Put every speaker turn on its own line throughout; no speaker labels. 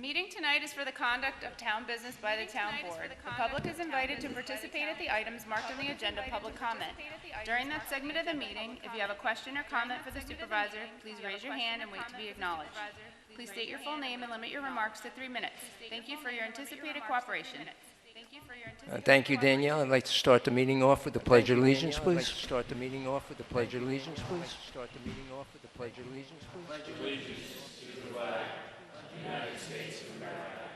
meeting tonight is for the conduct of town business by the town board. The public is invited to participate at the items marked on the agenda public comment. During that segment of the meeting, if you have a question or comment for the supervisor, please raise your hand and wait to be acknowledged. Please state your full name and limit your remarks to 3 minutes. Thank you for your anticipated cooperation.
Thank you, Danielle. I'd like to start the meeting off with the Pledge of Allegiance, please. Start the meeting off with the Pledge of Allegiance, please. Start the meeting off with the Pledge of Allegiance, please. Pledge allegiance to the flag of the United States of America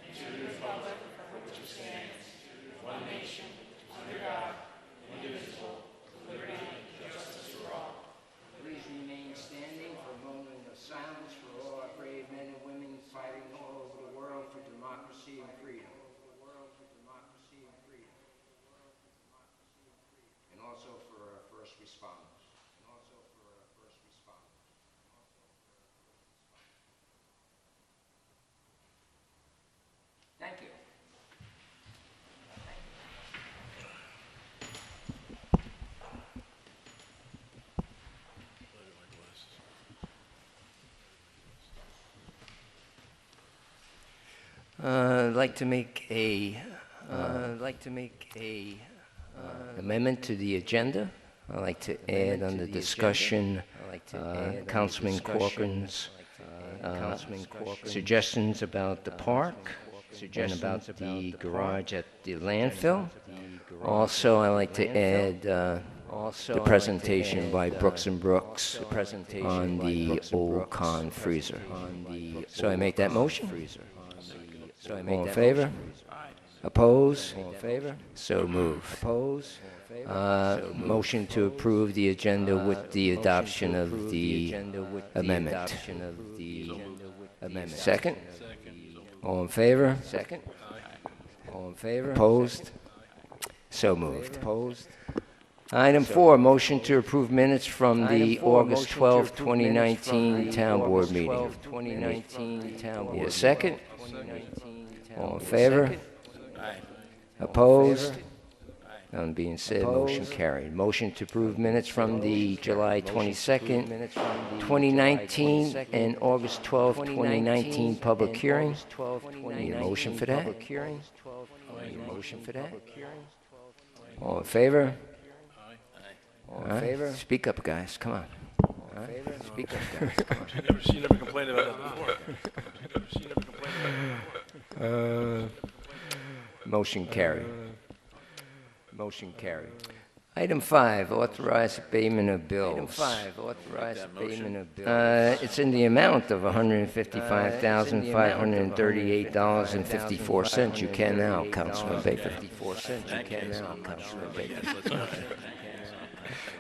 and to the republic for which it stands, one nation, under God, indivisible, with liberty and justice for all. Please remain standing for a moment of silence for all our brave men and women fighting all over the world for democracy and freedom. Also for our first responders. Thank you. I'd like to make a amendment to the agenda. I'd like to add under discussion Councilman Corcoran's suggestions about the park and about the garage at the landfill. Also, I'd like to add the presentation by Brooks and Brooks on the old con freezer. So I make that motion. All in favor? Oppose? All in favor? So move. Oppose? Motion to approve the agenda with the adoption of the amendment. Second? All in favor? Second? All in favor? Opposed? So moved. Opposed? Item 4, motion to approve minutes from the August 12, 2019 Town Board meeting. Need a second? All in favor? Opposed? None being said, motion carried. Motion to approve minutes from the July 22nd, 2019 and August 12, 2019 public hearing. Need a motion for that? Need a motion for that? All in favor? All in favor? Speak up, guys. Come on. Speak up, guys. Come on.
She never complained about that before.
Motion carried. Motion carried. Item 5, authorize payment of bills. It's in the amount of $155,538.54. You can now, Councilman Baker.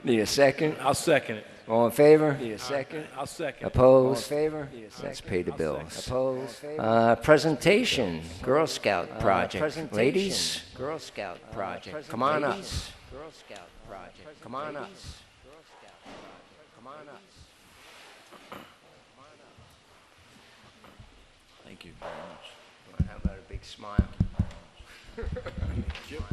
Need a second?
I'll second it.
All in favor? Need a second?
I'll second.
Opposed? All in favor? Let's pay the bills. Opposed? Presentation, Girl Scout project. Ladies? Girl Scout project. Come on up. Girl Scout project. Come on up. Come on up.
Thank you very much.
How about a big smile?
Thank you.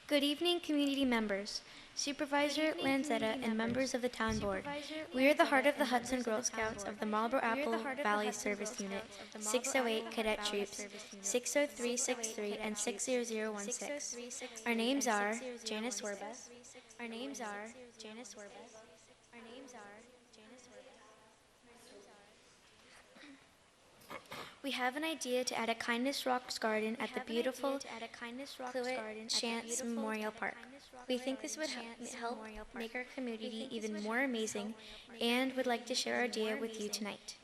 Good evening, community members, Supervisor Lanzetta, and members of the Town Board. We are the Heart of the Hudson Girl Scouts of the Marlborough Apple Valley Service Unit, 608 Cadet Troops, 60363 and 60016. Our names are Janice Werbeth. Our names are Janice Werbeth. Our names are Janice Werbeth. We have an idea to add a Kindness Rocks garden at the beautiful Cluett Chance Memorial Park. We think this would help make our community even more amazing and would like to share our idea with you tonight.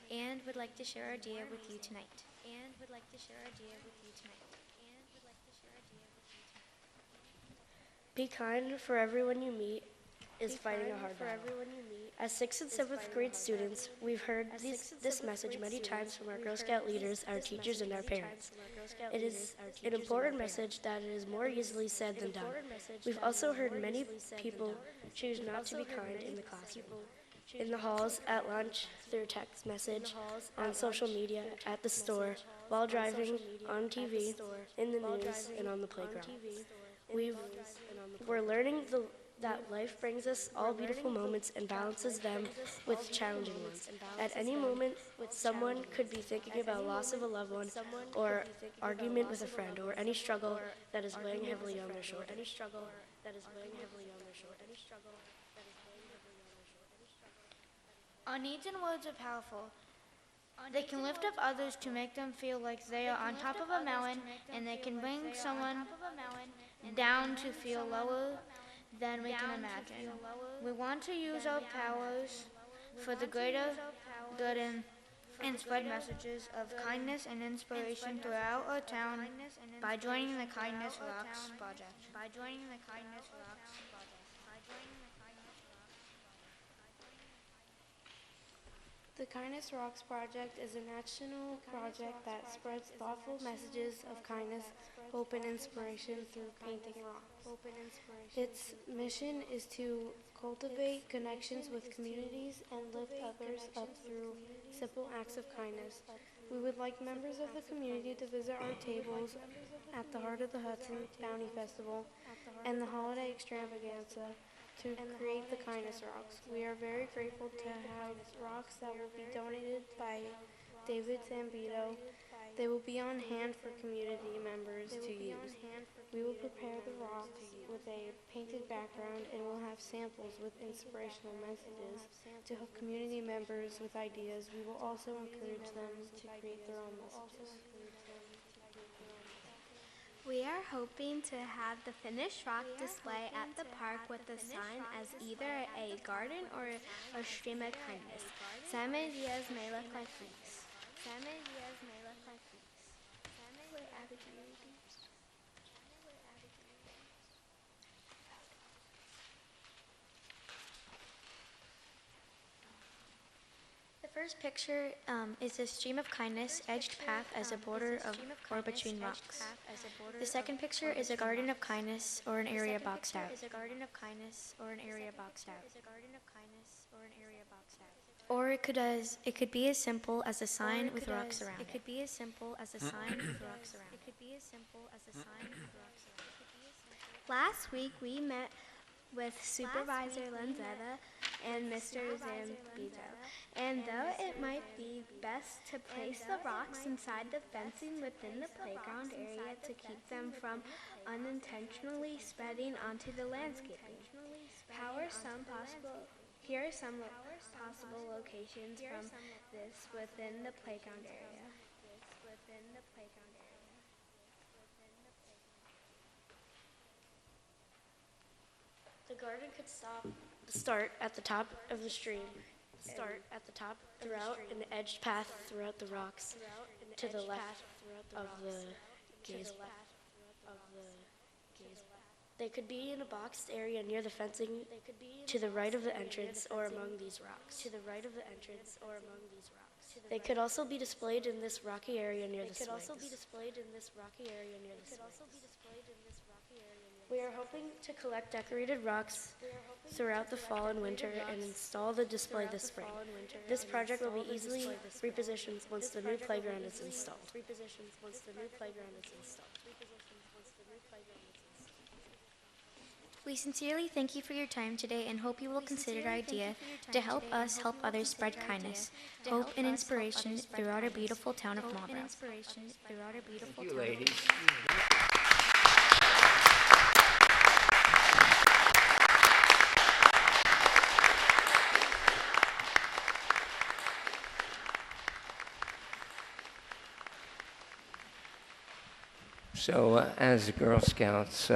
Be kind, for everyone you meet is fighting a hard battle. As 6th and 7th grade students, we've heard this message many times from our Girl Scout leaders, our teachers, and our parents. It is an important message that is more easily said than done. We've also heard many people choose not to be kind in the classroom, in the halls, at lunch, through text message, on social media, at the store, while driving, on TV, in the news, and on the playground. We're learning that life brings us all beautiful moments and balances them with challenging ones. At any moment, someone could be thinking about loss of a loved one, or argument with a friend, or any struggle that is weighing heavily on their shoulders.
Our needs and words are powerful. They can lift up others to make them feel like they are on top of a mountain, and they can bring someone down to feel lower than we can imagine. We want to use our powers for the greater good and spread messages of kindness and inspiration throughout our town by joining the Kindness Rocks project.
The Kindness Rocks Project is a national project that spreads thoughtful messages of kindness, hope, and inspiration through painting rocks. Its mission is to cultivate connections with communities and lift others up through simple acts of kindness. We would like members of the community to visit our tables at the Heart of the Hudson Bounty Festival and the Holiday Extravaganza to create the Kindness Rocks. We are very grateful to have rocks that will be donated by David Zambito. They will be on hand for community members to use. We will prepare the rocks with a painted background and will have samples with inspirational messages to help community members with ideas. We will also encourage them to create their own messages.
We are hoping to have the finished rock display at the park with a sign as either a garden or a stream of kindness. Some ideas may look like these.
The first picture is a stream of kindness, edged path as a border of or between rocks. The second picture is a garden of kindness or an area boxed out. Or it could be as simple as a sign with rocks around it.
Last week we met with Supervisor Lanzetta and Mr. Zambito. And though it might be best to place the rocks inside the fencing within the playground area to keep them from unintentionally spreading onto the landscaping, here are some possible locations from this within the playground area.
The garden could start at the top of the stream, throughout an edged path throughout the rocks, to the left of the gaze. They could be in a boxed area near the fencing, to the right of the entrance or among these rocks. They could also be displayed in this rocky area near the swings. We are hoping to collect decorated rocks throughout the fall and winter and install the display this spring. This project will be easily repositioned once the new playground is installed.
We sincerely thank you for your time today and hope you will consider our idea to help us help others spread kindness, hope, and inspiration throughout our beautiful town of Marlborough.
Thank you, ladies. So, as the Girl Scouts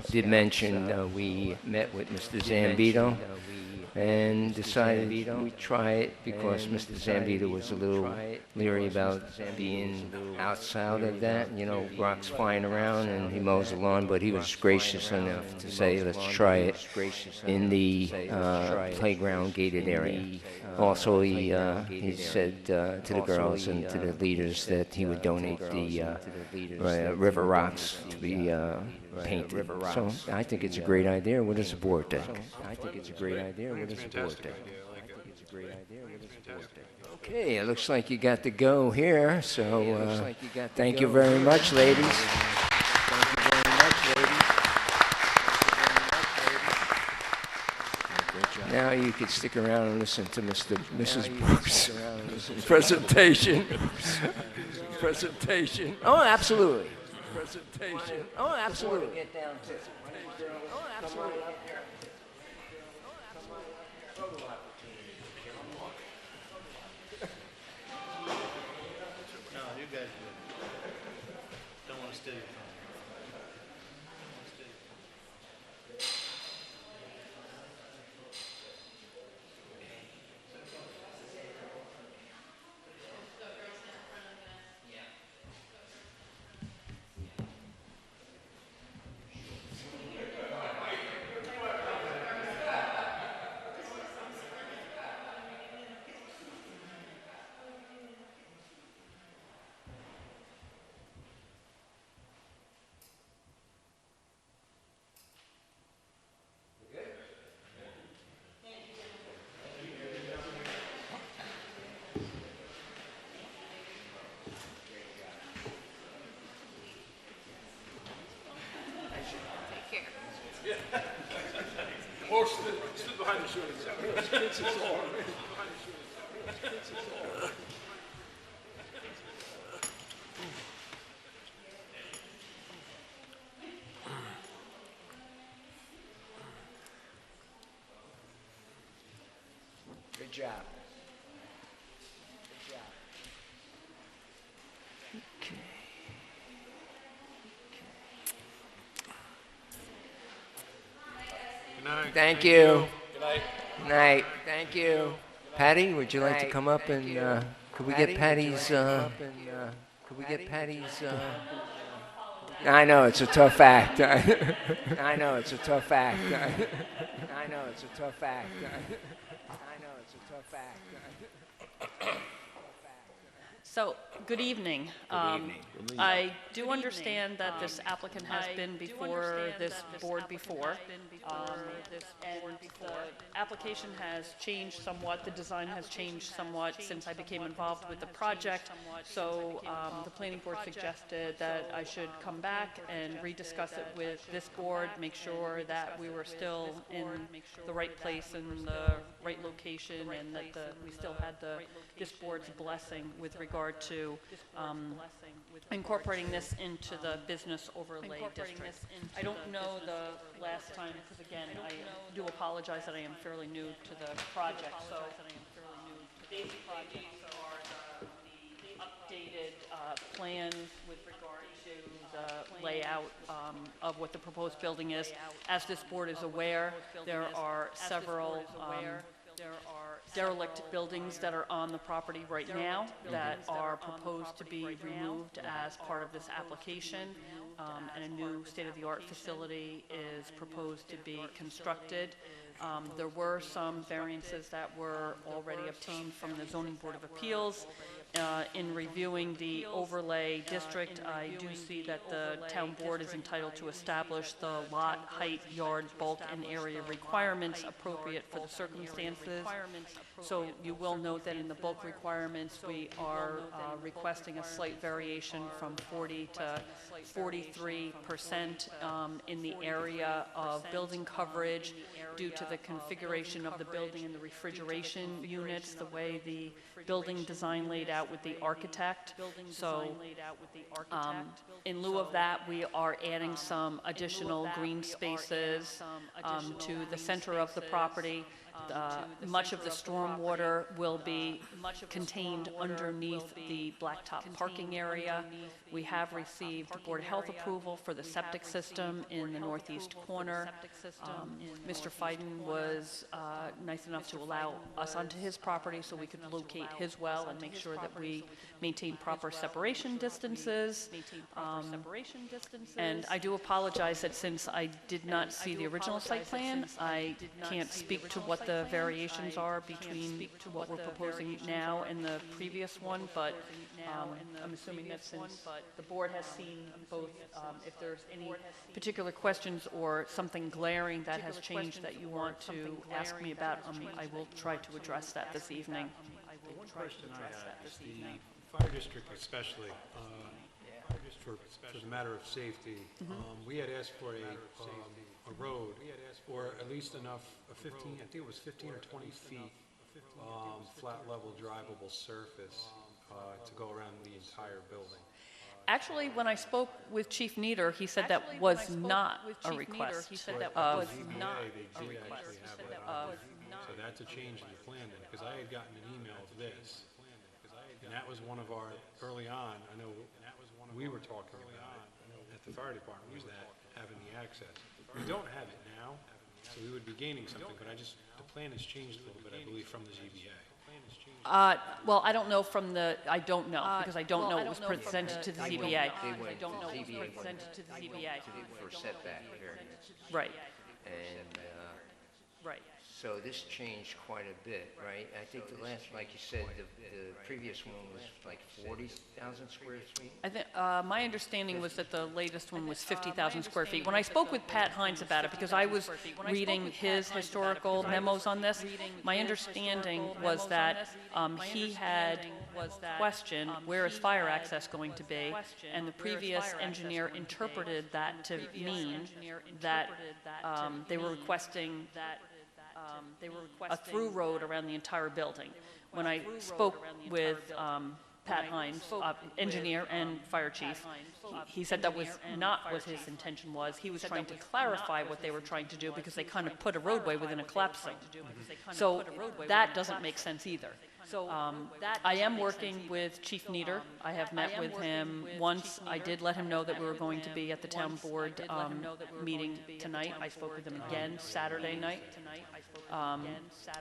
did mention, we met with Mr. Zambito and decided we'd try it because Mr. Zambito was a little leery about being outside of that, you know, rocks flying around, and he mows the lawn, but he was gracious enough to say, let's try it in the playground gated area. Also, he said to the girls and to the leaders that he would donate the river rocks to be painted. So I think it's a great idea. What does the board think? I think it's a great idea. What does the board think? Okay, it looks like you got the go here. So thank you very much, ladies. Now you could stick around and listen to Mrs. Brooks' presentation. Presentation. Oh, absolutely. Presentation. Oh, absolutely. Oh, absolutely.
No, you guys don't want to steal your phone.
Or sit behind the shooting.
Good job.
Good night.
Thank you.
Good night.
Night. Thank you. Patty, would you like to come up and, could we get Patty's, could we get Patty's, I know, it's a tough act. I know, it's a tough act. I know, it's a tough act. I know, it's a tough act.
So, good evening. I do understand that this applicant has been before this board before. And the application has changed somewhat, the design has changed somewhat since I became involved with the project. So the planning board suggested that I should come back and rediscuss it with this board, make sure that we were still in the right place and the right location, and that we still had this board's blessing with regard to incorporating this into the business overlay district. I don't know the last time, because again, I do apologize that I am fairly new to the project. So these projects are the updated plans with regard to the layout of what the proposed building is. As this board is aware, there are several derelict buildings that are on the property right now that are proposed to be removed as part of this application, and a new state-of-the-art facility is proposed to be constructed. There were some variances that were already obtained from the Zoning Board of Appeals. In reviewing the overlay district, I do see that the town board is entitled to establish the lot, height, yard, bulk, and area requirements appropriate for the circumstances. So you will note that in the bulk requirements, we are requesting a slight variation from 40 to 43% in the area of building coverage due to the configuration of the building and the refrigeration units, the way the building design laid out with the architect. So in lieu of that, we are adding some additional green spaces to the center of the property, Much of the stormwater will be contained underneath the blacktop parking area. We have received Board of Health approval for the septic system in the northeast corner. Mr. Fiden was nice enough to allow us onto his property so we could locate his well and make sure that we maintain proper separation distances. And I do apologize that since I did not see the original site plan, I can't speak to what the variations are between what we're proposing now and the previous one, but I'm assuming that since the board has seen both, if there's any particular questions or something glaring that has changed that you want to ask me about, I will try to address that this evening.
One question I have is the fire district especially, for the matter of safety, we had asked for a road, or at least enough, 15, I think it was 15 or 20 feet, flat level drivable surface to go around the entire building.
Actually, when I spoke with Chief Nieder, he said that was not a request of...
So that's a change in the plan then, because I had gotten an email of this, and that was one of our, early on, I know we were talking about at the fire department, was that having the access. We don't have it now, so we would be gaining something, but the plan has changed a little bit, I believe, from the ZBA.
Well, I don't know from the, I don't know, because I don't know it was presented to the ZBA.
They went to ZBA for setback variance.
Right,
And
right.
so this changed quite a bit, right? I think the last, like you said, the previous one was like 40,000 square feet.
I think, my understanding was that the latest one was 50,000 square feet. When I spoke with Pat Hines about it, because I was reading his historical memos on this, my understanding was that he had questioned where is fire access going to be, and the previous engineer interpreted that to mean that they were requesting a through road around the entire building. When I spoke with Pat Hines, engineer and fire chief, he said that was not what his intention was. He was trying to clarify what they were trying to do because they kind of put a roadway within a collapse zone. So that doesn't make sense either. I am working with Chief Nieder. I have met with him once. I did let him know that we were going to be at the town board meeting tonight. I spoke with him again Saturday night.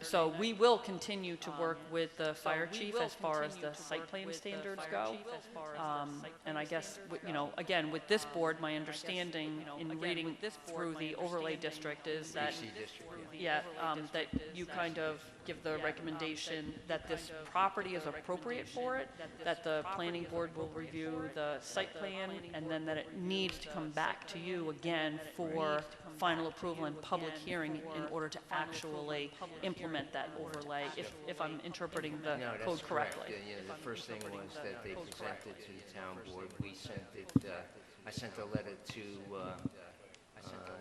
So we will continue to work with the fire chief as far as the site plan standards go. And I guess, you know, again, with this board, my understanding in reading through the overlay district is that, that you kind of give the recommendation that this property is appropriate for it, that the planning board will review the site plan, and then that it needs to come back to you again for final approval and public hearing in order to actually implement that overlay, if I'm interpreting the code correctly.
The first thing was that they presented to the town board. We sent it, I sent a letter to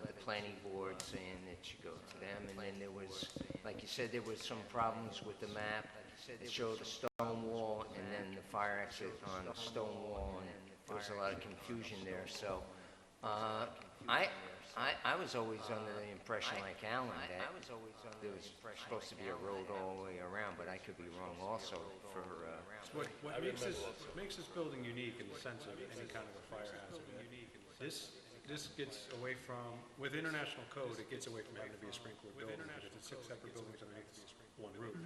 the planning board saying it should go to them, and then there was, like you said, there was some problems with the map. It showed a stone wall and then the fire exit on a stone wall, and there was a lot of confusion there. So I was always under the impression, like Alan, that there was supposed to be a road all the way around, but I could be wrong also for...
What makes this building unique in the sense of any kind of a fire hazard, this gets away from, with international code, it gets away from having to be a sprinkler building. But if it's 6 separate buildings underneath one roof,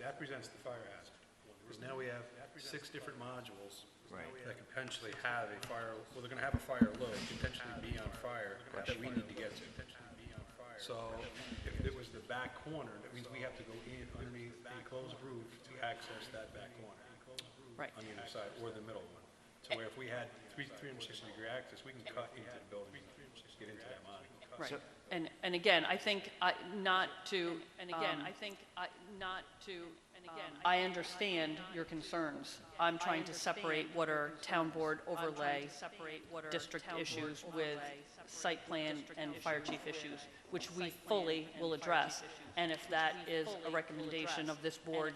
that presents the fire hazard. Because now we have 6 different modules that could potentially have a fire, well, they're going to have a fire load, potentially be on fire, that we need to get to. So if it was the back corner, that means we have to go in underneath a closed roof to access that back corner. On the other side, or the middle one. So where if we had 360-degree access, we can cut into the building, get into that mine.
Right. And again, I think I understand your concerns. I'm trying to separate what are town board overlay district issues with site plan and fire chief issues. which we fully will address. And if that is a recommendation of this board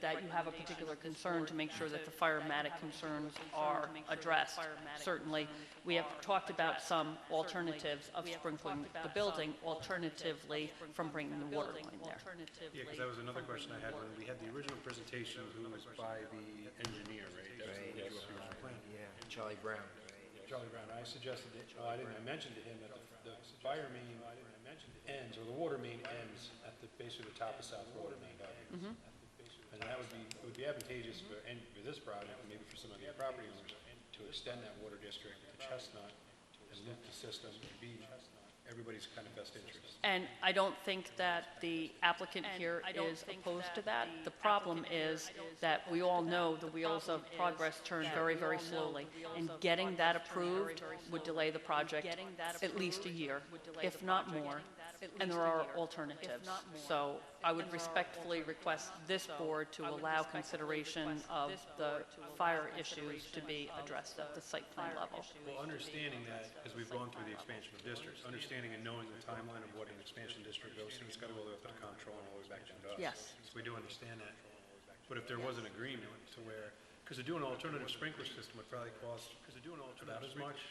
that you have a particular concern, to make sure that the firematic concerns are addressed, certainly. We have talked about some alternatives of sprinkling the building, alternatively from bringing the water line there.
Yeah, because that was another question I had when we had the original presentation, who was by the engineer, right? That was the original plan.
Yeah, Charlie Brown.
Charlie Brown, I suggested it, I mentioned to him that the fire main ends, or the water main ends at the base of the top of South Road at Main Avenue. And that would be advantageous for this project, and maybe for some of the property owners, to extend that water district to Chestnut and loop the system to be everybody's kind of best interest.
And I don't think that the applicant here is opposed to that. The problem is that we all know the wheels of progress turn very, very slowly. And getting that approved would delay the project at least a year, if not more. And there are alternatives. So I would respectfully request this board to allow consideration of the fire issues to be addressed at the site plan level.
Well, understanding that, as we've gone through the expansion of districts, understanding and knowing the timeline of what an expansion district goes through, it's got to go all the way up to the comptroller and all the way back to us.
Yes.
So we do understand that. But if there was an agreement to where, because to do an alternative sprinkler system would probably cost about as much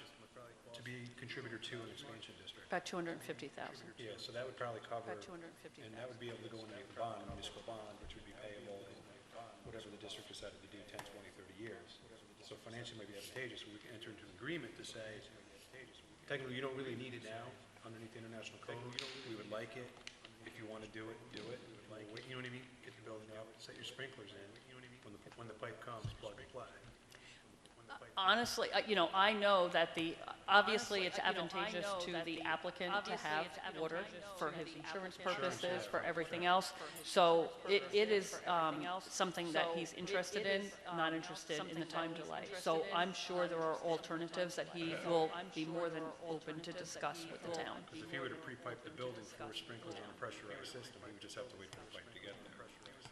to be a contributor to an expansion district.
About $250,000.
Yeah, so that would probably cover,
About $250,000.
and that would be able to go into the bond, municipal bond, which would be payable in whatever the district decided to do, 10, 20, 30 years. So financially might be advantageous, we can enter into an agreement to say, technically, you don't really need it now underneath the international code. We would like it. If you want to do it, do it. Like, you know what I mean? Get the building up, set your sprinklers in. When the pipe comes, plug and play.
Honestly, I know that obviously it's advantageous to the applicant to have water for his insurance purposes, for everything else. So it is something that he's interested in, not interested in the time delay. So I'm sure there are alternatives that he will be more than open to discuss with the town.
Because if he were to pre-pipe the building for sprinklers on a pressurized system, he would just have to wait for the pipe to get there.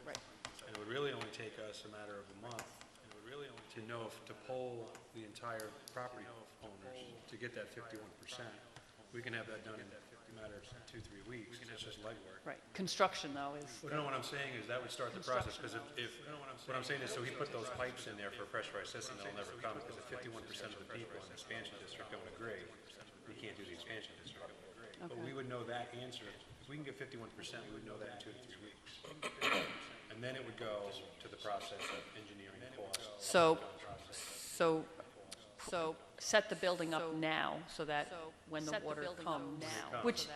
Right.
And it would really only take us a matter of a month to know if, to poll the entire property owners to get that 51%. We can have that done in a matter of 2-3 weeks. It's just legwork.
Right. Construction, though, is...
Well, no, what I'm saying is that would start the process, because if what I'm saying is, so he put those pipes in there for a pressurized system, they'll never come, because if 51% of the people in the expansion district don't agree, we can't do the expansion district. But we would know that answer. If we can get 51%, we would know that in 2 to 3 weeks. And then it would go to the process of engineering the cost.
So set the building up now, so that when the water comes, which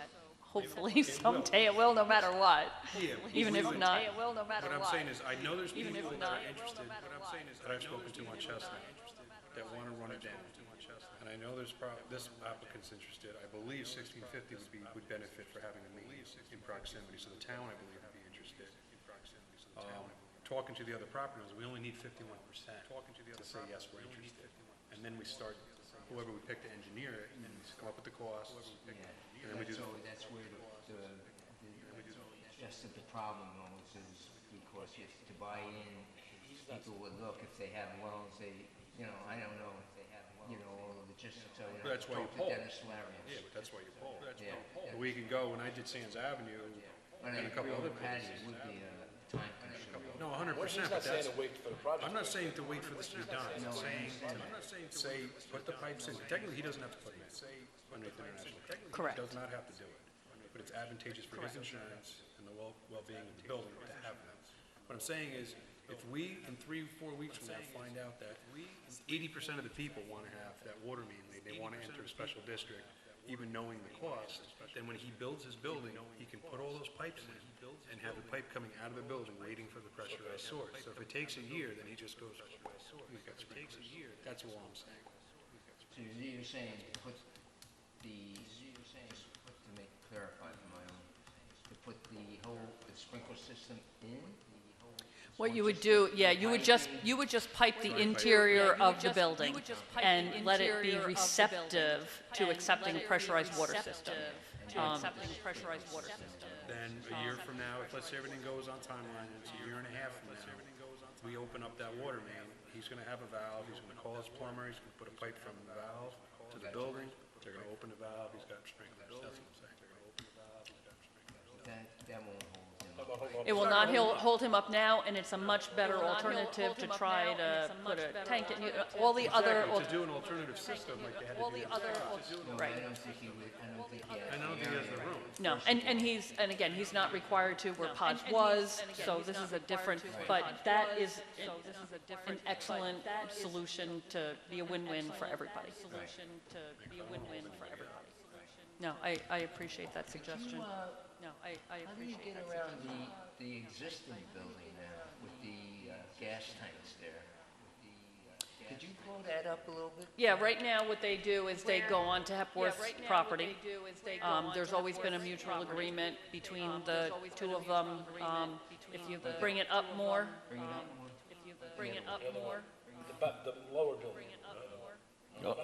hopefully someday it will, no matter what.
Yeah,
Even if not.
What I'm saying is, I know there's people that are interested, that I've spoken to on Chestnut, that want to run it down. And I know this applicant's interested. I believe 1650 would benefit for having a meeting in proximity, so the town, I believe, would be interested. Talking to the other property owners, we only need 51% to say, yes, we're interested. And then we start, whoever we pick to engineer it, and come up with the costs. And then we do.
So that's where just the problem always is, because you have to buy in, people would look if they have wells, I don't know if they have, all the logistics. So
That's why you
talk to
poll.
Dennis Larios.
Yeah, but that's why you poll.
Yeah.
We can go, when I did Sands Avenue,
And
and a couple other places.
It would be a time consuming.
No, 100%, but that's, I'm not saying to wait for this to be done. I'm saying to say, put the pipes in. Technically, he doesn't have to put them in, underneath international.
Correct.
He does not have to do it, but it's advantageous for his insurance and the well-being of the building to have them. What I'm saying is, if we, in 3-4 weeks from now, find out that 80% of the people want to have that water main, they want to enter a special district, even knowing the cost, then when he builds his building, he can put all those pipes in and have the pipe coming out of the building waiting for the pressurized source. So if it takes a year, then he just goes, we've got sprinklers. That's all I'm saying.
So you're saying to put to make clarify for my own, to put the sprinkler system in?
What you would do, you would just pipe the interior of the building and let it be receptive to accepting pressurized water system.
Then a year from now, if let's say everything goes on timeline, it's a year and a half from now, we open up that water main, he's gonna have a valve, he's gonna call his plumber, he's gonna put a pipe from the valve to the building, they're gonna open the valve, he's got sprinklers, that's what I'm saying.
That won't hold him up.
It will not hold him up now, and it's a much better alternative to try to put a tank in. All the other,
Exactly, to do an alternative system like they had to do.
No,
right.
I don't think he would, I don't think he has.
I don't think he has the room.
No, and again, he's not required to where Podge was, so this is a different, but that is an excellent solution to be a win-win for everybody. No, I appreciate that suggestion. No, I
How do you
appreciate
get
that.
around the existing building now with the gas tanks there? Could you pull that up a little bit?
Yeah, right now what they do is they go on to Hepworth's property. There's always been a mutual agreement between the two of them. If you bring it up more,
The lower building.
No,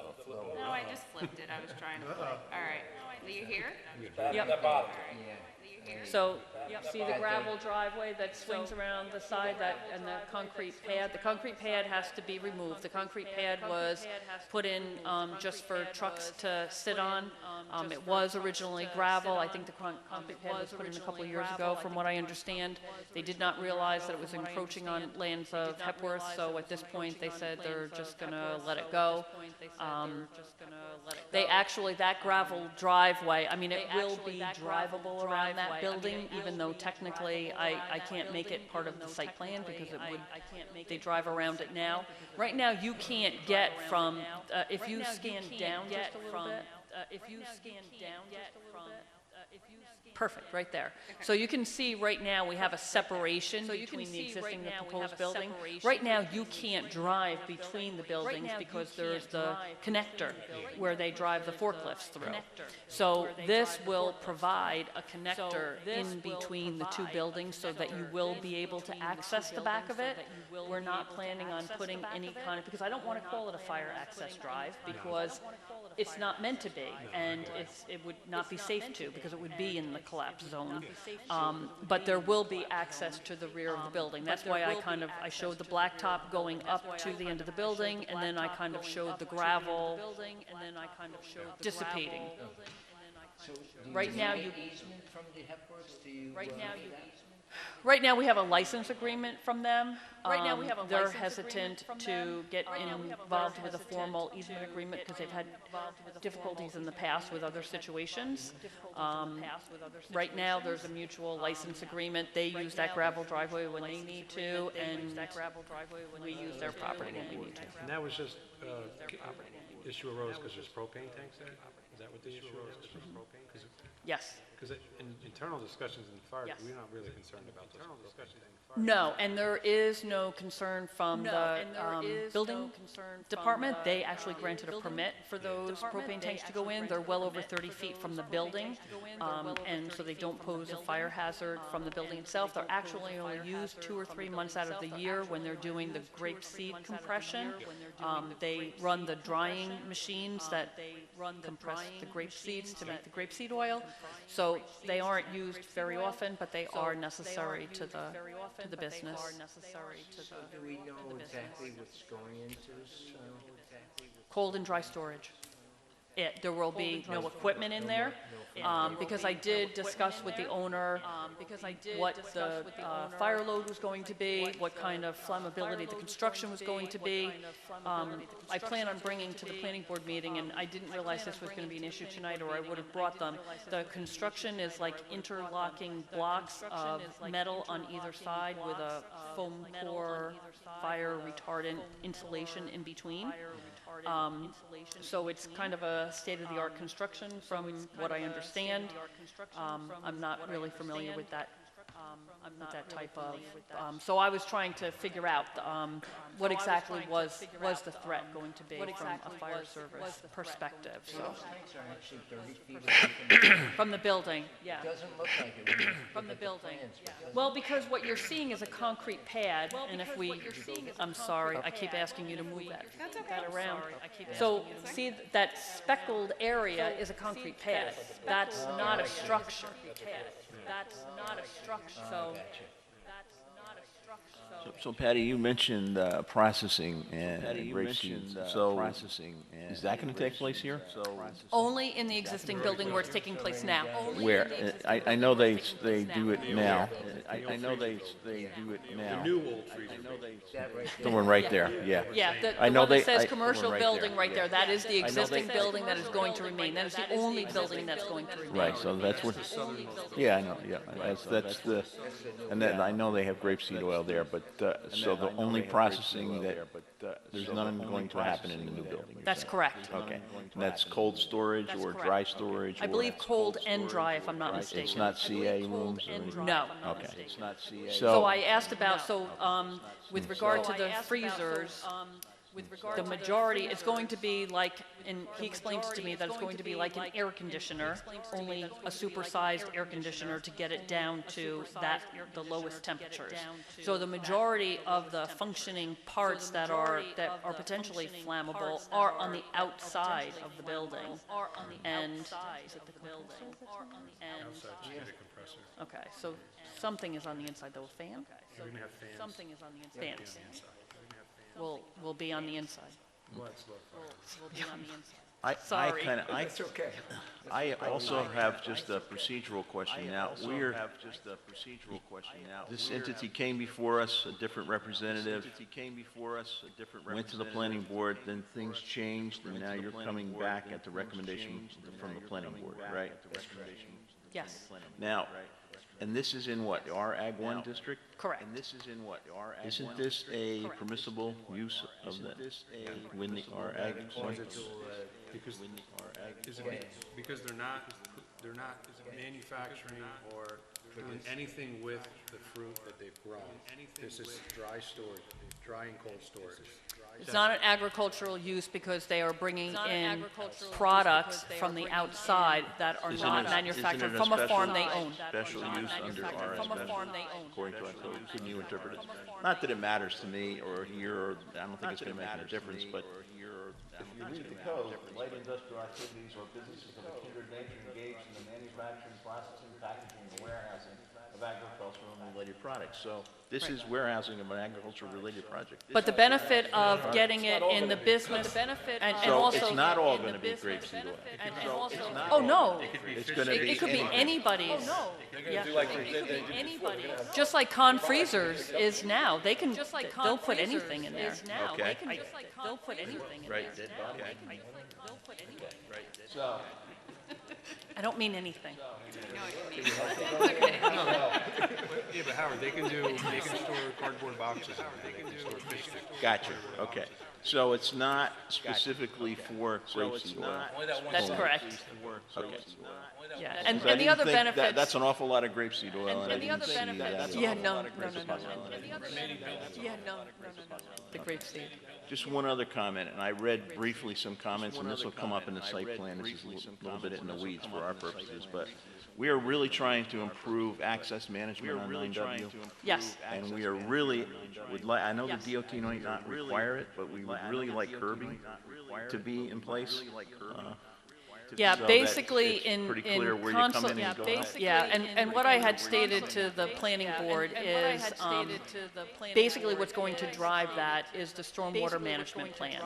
I just flipped it. I was trying to play. All right. Are you here?
Yep.
That bottom.
So, see the gravel driveway that swings around the side, and the concrete pad? The concrete pad has to be removed. The concrete pad was put in just for trucks to sit on. It was originally gravel. I think the concrete pad was put in a couple of years ago, from what I understand. They did not realize that it was encroaching on lands of Hepworth, so at this point, they said they're just gonna let it go. They actually, that gravel driveway, I mean, it will be drivable around that building, even though technically I can't make it part of the site plan because it would, they drive around it now. Right now, you can't get from, if you scan down just a little bit, perfect, right there. So you can see right now we have a separation between the existing and the proposed building. Right now, you can't drive between the buildings because there's the connector where they drive the forklifts through. So this will provide a connector in between the two buildings so that you will be able to access the back of it. We're not planning on putting any kind of, because I don't want to call it a fire access drive because it's not meant to be, and it would not be safe to because it would be in the collapse zone. But there will be access to the rear of the building. That's why I showed the blacktop going up to the end of the building, and then I kind of showed the gravel dissipating.
So do you
Right now,
need
you-
an easement from the Hepworths? Do you?
Right now, we have a license agreement from them. They're hesitant to get involved with a formal easement agreement because they've had difficulties in the past with other situations. Right now, there's a mutual license agreement. They use that gravel driveway when they need to, and we use their property when we need to.
And that was just, issue arose because there's propane tanks there? Is that what the issue arose, because there's propane?
Yes.
Because in internal discussions in the fire,
Yes.
we're not really concerned about those propane tanks.
No, and there is no concern from the building department. They actually granted a permit for those propane tanks to go in. They're well over 30 feet from the building, and so they don't pose a fire hazard from the building itself. They're actually only used 2 or 3 months out of the year when they're doing the grapeseed compression. They run the drying machines that compress the grape seeds to make the grapeseed oil. So they aren't used very often, but they are necessary to the business.
So do we know exactly what's going into this?
Cold and dry storage. There will be no equipment in there, because I did discuss with the owner what the fire load was going to be, what kind of flammability the construction was going to be. I plan on bringing to the planning board meeting, and I didn't realize this was going to be an issue tonight, or I would have brought them. The construction is like interlocking blocks of metal on either side with a foam core fire retardant insulation in between. So it's kind of a state-of-the-art construction from what I understand. I'm not really familiar with that type of, so I was trying to figure out what exactly was the threat going to be from a fire service perspective, so.
Those tanks are actually 30 feet away
From the building, yeah.
It doesn't look like it when you
From the
look at
building.
plans, but doesn't
Well, because what you're seeing is a concrete pad, and if we, I'm sorry, I keep asking you to move that around. So, see, that speckled area is a concrete pad. That's not a structure. That's not a structure, so.
So Patty, you mentioned processing and rapeseed. So is that going to take place here?
Only in the existing building where it's taking place now.
Where? I know they do it now. I know they do it now.
New old freezer.
The one right there, yeah.
Yeah,
I
the
know
one that
they-
says
I-
commercial
right
building
there.
right there, that is the existing building that is going to remain. That is the only building that's going to remain.
Right, so that's what, yeah, I know, yeah, that's the, and then I know they have grapeseed oil there, but, so the only processing that, there's none going to happen in the new building. you're
That's
saying?
correct.
Okay, and that's cold storage or dry storage?
I
or-
believe cold and dry, if I'm not mistaken.
It's not CA rooms or anything?
No.
Okay.
So I asked about, with regard to the freezers, the majority, it's going to be like, and he explained to me that it's going to be like an air conditioner, only a supersized air conditioner to get it down to the lowest temperatures. So the majority of the functioning parts that are potentially flammable are on the outside of the building. And, is it the building?
Outside, just get a compressor.
Okay, so something is on the inside though, a fan?
We're gonna have fans.
Something is on the inside.
Be on
Fans
the inside. We're gonna have fans.
will be on the inside.
Well, it's low fire.
Will be on the inside.
I
Sorry.
kind of, I also have just a procedural question now. This entity came before us, a different representative. Went to the planning board, then things changed, and now you're coming back at the recommendation from the planning board, right?
Yes,
Now, and this is in what, our Ag 1 district?
correct.
Isn't this a permissible use of the, when the, our Ag 1?
Because they're not manufacturing or doing anything with the fruit that they've grown. This is dry storage, dry and cold storage.
It's not an agricultural use because they are bringing in products from the outside that are not manufactured from a farm they own.
Special use under our
From a
special,
farm they own.
according to our code, couldn't you interpret it? Not that it matters to me or here, or I don't think it's gonna make a difference, but if you read the code, light industrial activities or businesses of a kindred nature engaged in the manufacturing, processing, packaging, and warehousing of agricultural and related products. So this is warehousing of an agricultural related project.
But the benefit of getting it in the business, and
So
also.
it's not all gonna be grapeseed oil.
Oh, no.
It's gonna be
It could be
anything.
anybody's. Yeah. It could be anybody's. Just like Con Freezers is now. They can, they'll put anything in there.
Okay.
They'll put anything in
Right,
there.
okay.
So,
I don't mean anything.
yeah, but Howard, they can store cardboard boxes in there, they can store fish sticks.
Gotcha, okay. So it's not specifically for grapeseed oil?
That's correct.
Okay.
Yeah,
So I
and the
didn't
other
think that-
benefits.
That's an awful lot of grapeseed oil, and I
And the
didn't
other
see that.
benefits. Yeah, no. The grapeseed.
Just one other comment, and I read briefly some comments, and this will come up in the site plan. This is a little bit in the weeds for our purposes, but we are really trying to improve access management on 9W.
Yes.
And we are really, I know the DOT might not require it, but we would really like curbing to be in place.
Yeah,
so that
basically
it's
in
pretty clear where you come
consult,
in and go out.
yeah, and what I had stated to the planning board is, basically what's going to drive that is the stormwater management plan.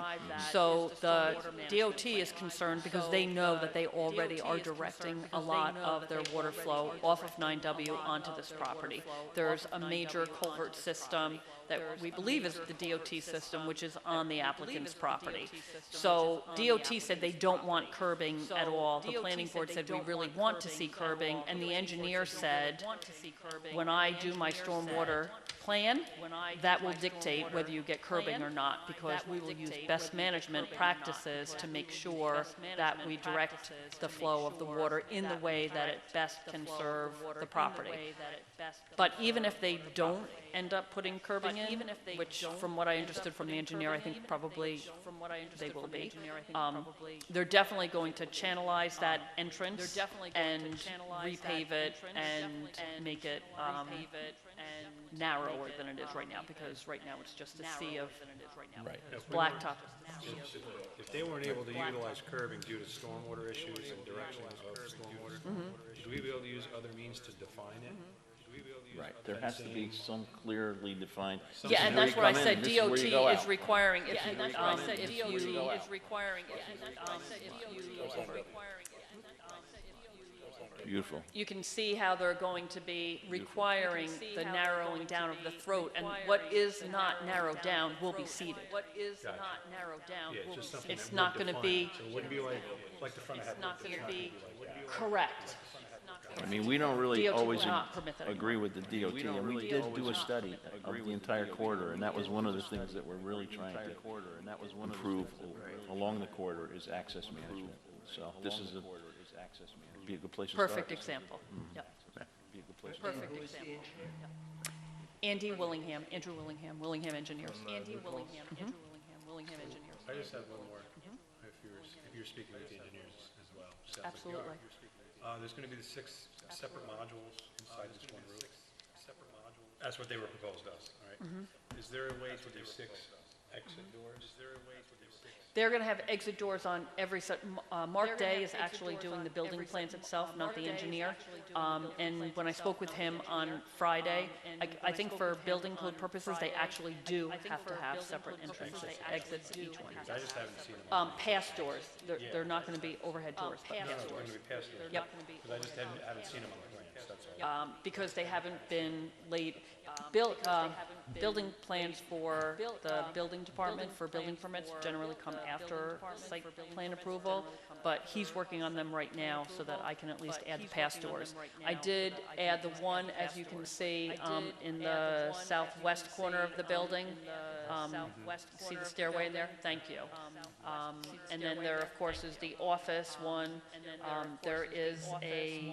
So the DOT is concerned because they know that they already are directing a lot of their water flow off of 9W onto this property. There's a major culvert system that we believe is the DOT system, which is on the applicant's property. So DOT said they don't want curbing at all. The planning board said we really want to see curbing, and the engineer said, when I do my stormwater plan, that will dictate whether you get curbing or not, because we will use best management practices to make sure that we direct the flow of the water in the way that it best can serve the property. But even if they don't end up putting curbing in, which from what I understood from the engineer, I think probably they will be, they're definitely going to channelize that entrance and repave it and make it narrower than it is right now, because right now it's just a sea of blacktop.
If they weren't able to utilize curbing due to stormwater issues and directions of stormwater, would we be able to use other means to define it?
Right, there has to be some clearly defined.
Yeah, and that's what I said,
This is where
DOT
you go
is
out.
requiring, if
This is
you,
where you come in,
if
this is where
you,
you go out. Beautiful.
you can see how they're going to be requiring the narrowing down of the throat, and what is not narrowed down will be seated. What is not narrowed down
Yeah, it's
will be
just something
seated. It's
that
not
would
going to
define
be,
it. So it wouldn't be like the front of
it's not going to be
like
correct.
I mean, we don't really
DOT will
always
not permit that
agree with the DOT, and we did do a study of the entire corridor, and that was one of the things that we're really trying to improve along the corridor is access management. So this is be a good place to start.
Perfect example. Yep.
Okay. Be a good place to
Perfect example. Yep. Andy Willingham, Andrew Willingham, Willingham Engineers. Andy Willingham, Andrew Willingham, Willingham Engineers.
I just have one more, if you're speaking with the engineers as well. Sounds like you are.
Absolutely.
There's gonna be the 6 separate modules inside this one roof. That's what they were proposed to us, all right? Is there a way to do 6 exit doors?
They're going to have exit doors on every, Mark Day is actually doing the building plans itself, not the engineer. And when I spoke with him on Friday, I think for building code purposes, they actually do have to have separate entrances, exits to each one.
I just haven't seen them.
Pass doors, they're not going to be overhead doors, but pass
No, they're
doors.
gonna be past doors.
Yep.
Because I just haven't seen them on the plans, that's all.
Because they haven't been laid, building plans for the building department, for building permits generally come after site plan approval, but he's working on them right now so that I can at least add the pass doors. I did add the one, as you can see, in the southwest corner of the building. See the stairway in there? Thank you. And then there, of course, is the office one. There is a,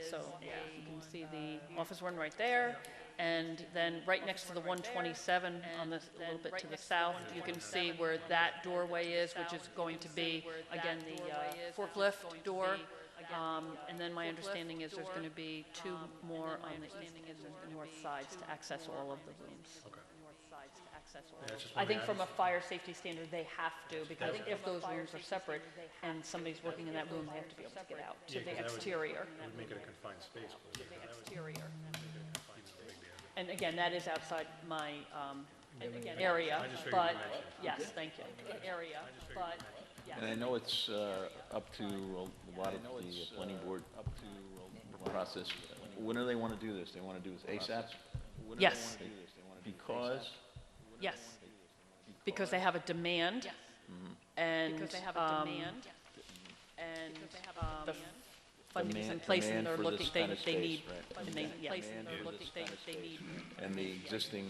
so yeah, you can see the office one right there. And then right next to the 127 on this, a little bit to the south, you can see where that doorway is, which is going to be, again, the forklift door. And then my understanding is there's going to be 2 more on the east and the north sides to access all of the rooms. I think from a fire safety standard, they have to, because if those rooms are separate and somebody's working in that room, they have to be able to get out to the exterior.
It would make it a confined space.
To the exterior. And again, that is outside my area, but, yes, thank you, area, but, yes.
And I know it's up to a lot of the planning board process. When do they want to do this? They want to do this ASAP?
Yes.
Because?
Yes, because they have a demand, and, the funding is in place, and they're looking, they need, and they, yes, and they're looking, they need.
And the existing,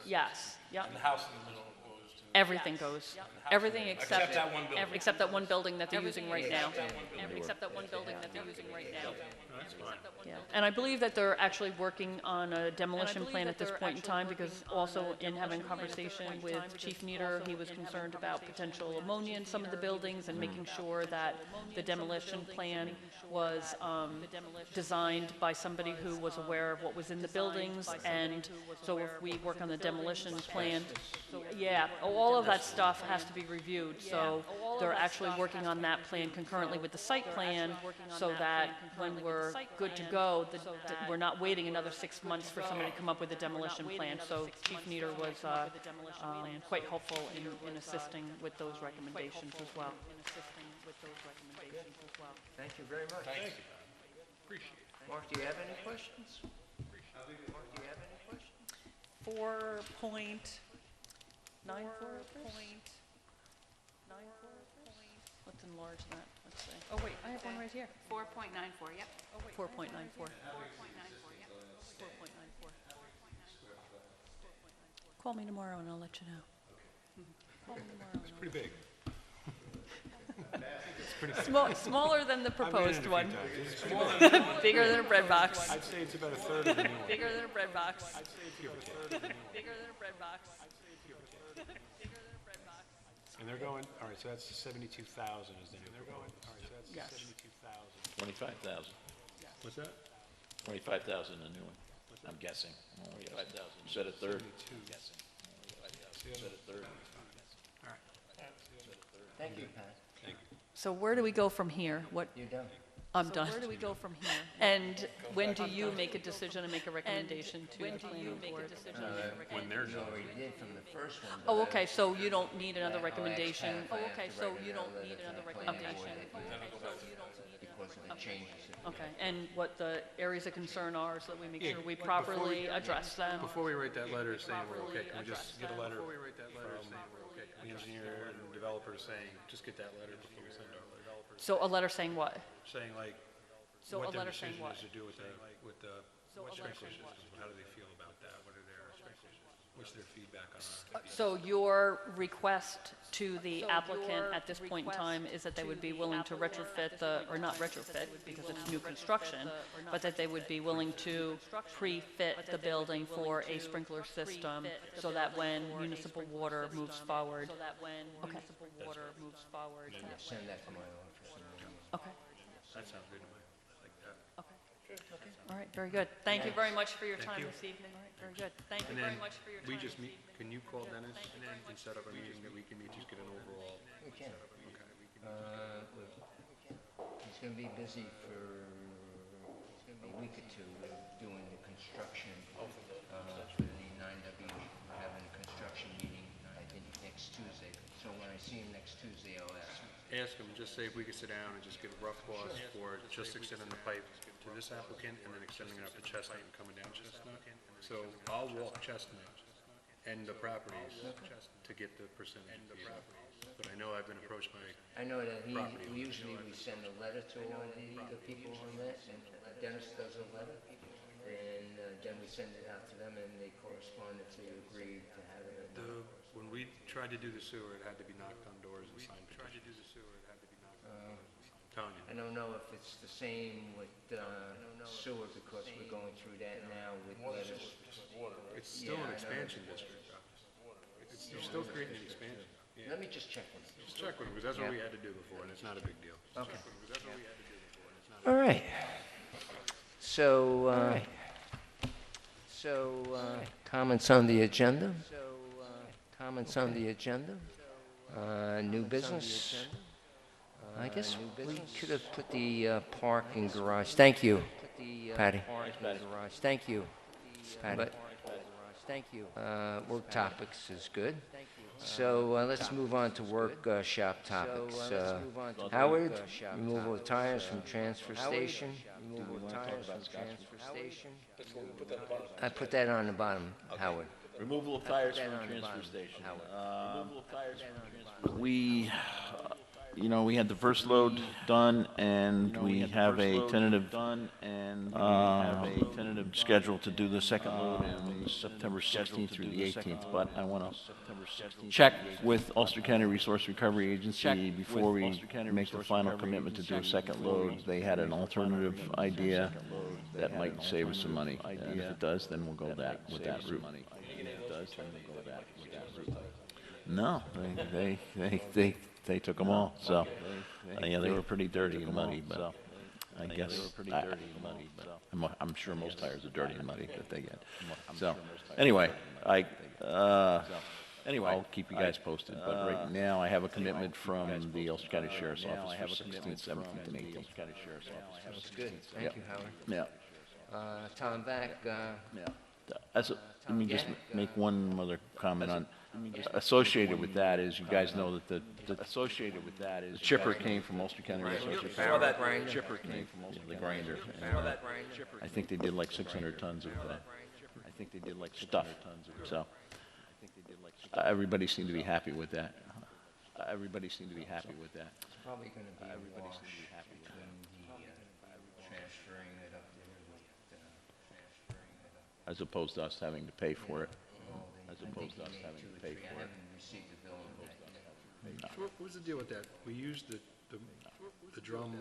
Yes, yep.
And the house in the middle goes to.
Everything goes, everything except,
that one building.
except that one building that they're using right now. Except that one building that they're using right now. Yeah, and I believe that they're actually working on a demolition plan at this point in time, because also in having conversation with Chief Nieder, he was concerned about potential ammonia in some of the buildings and making sure that the demolition plan was designed by somebody who was aware of what was in the buildings, and so if we work on the demolition plan, yeah, all of that stuff has to be reviewed, so they're actually working on that plan concurrently with the site plan, so that when we're good to go, we're not waiting another 6 months for somebody to come up with a demolition plan. So Chief Nieder was quite helpful in assisting with those recommendations as well.
Thank you very much.
Thank you. Appreciate it.
Mark, do you have any questions? Mark, do you have any questions?
4.94. Let's enlarge that, let's see. Oh, wait, I have one right here.
4.94, yep.
4.94. 4.94,
yep.
4.94. Call me tomorrow and I'll let you know. Call me tomorrow.
It's pretty big.
Smaller than the proposed one.
It's smaller than
Bigger than a bread box.
I'd say it's about a third of the new one.
Bigger than a bread box.
Give or take.
Bigger than a bread box.
And they're going, all right, so that's 72,000 is the new. They're going, all right, so that's
Yes.
72,000.
25,000.
What's that?
25,000 a new one, I'm guessing. 25,000. Said a third. Said a third.
All right.
Thank you, Pat.
So where do we go from here? What,
You're done.
I'm done. Where do we go from here? And when do you make a decision and make a recommendation to the planning board?
When they're
You
done.
already did from the first one.
Oh, okay, so you don't need another recommendation?
Oh,
okay, so you don't need another recommendation?
Because of the changes.
Okay, and what the areas of concern are, so that we make sure we properly address them?
Before we write that letter saying we're okay, can we just get a letter from the engineer and developer saying, just get that letter before we send it over?
So a letter saying what?
Saying like,
So
what
a
their
letter saying
decision
what?
is to do with the sprinkler systems, how do they feel about that, what's their feedback on our idea?
So your request to the applicant at this point in time is that they would be willing to retrofit or not retrofit, because it's new construction, but that they would be willing to pre-fit the building for a sprinkler system, so that when municipal water moves forward. Okay.
Send that to my office.
Okay.
That sounds good to me, like that.
Okay. All right, very good. Thank you very much for your time this evening. All right, very good. Thank you
And
very
then
much for your time.
we just meet, can you call Dennis and set up a meeting that we can meet, just get an overall?
We can. He's gonna be busy for a week or two doing the construction, for the 9W. We're having a construction meeting, I think, next Tuesday. So when I see him next Tuesday, I'll ask him.
Ask him, just say if we could sit down and just get a rough cost for just extending the pipe to this applicant and then extending it up to Chestnut and coming down Chestnut. So I'll walk Chestnut and the properties to get the percentage. But I know I've been approached by,
I know that we send a letter to all the people on that, and Dennis does a letter, and then we send it out to them, and they correspond if they agree to have it.
when we tried to do the sewer, it had to be knocked on doors and signed petitions. Telling you.
I don't know if it's the same with sewer, because we're going through that now with letters.
It's still an expansion district, though. You're still creating an expansion.
Let me just check with him.
Just check with them, because that's what we had to do before, and it's not a big deal.
Okay. All right. Comments on the agenda? Comments on the agenda? New business? I guess we could have put the parking garage. Thank you, Patty. Thank you, Patty. Thank you. Work topics is good. So let's move on to workshop topics. Howard, removal of tires from transfer station. I put that on the bottom, Howard.
Removal of tires from the transfer station. We, we had the first load done, and we have a tentative schedule to do the second load on September 16th through the 18th. But I want to check with Ulster County Resource Recovery Agency before we make the final commitment to do a second load. They had an alternative idea that might save us some money, and if it does, then we'll go with that route. No, they took them all, so, yeah, they were pretty dirty and muddy, but I guess, I'm sure most tires are dirty and muddy that they get. So, anyway, I'll keep you guys posted, but right now I have a commitment from the Ulster County Sheriff's Office for 16th, 17th, and 18th.
That's good. Thank you, Howard.
Yeah.
Tom Back,
Let me just make one other comment on, associated with that is, you guys know that the chipper came from Ulster County Resource Recovery. Chipper came from Ulster, the grinder. And, I think they did like 600 tons of, stuff, so. Everybody seemed to be happy with that.
It's probably going to be a wash between the transferring it up there with
As opposed to us having to pay for it.
I haven't received the bill on that.
So what was the deal with that? We used the drum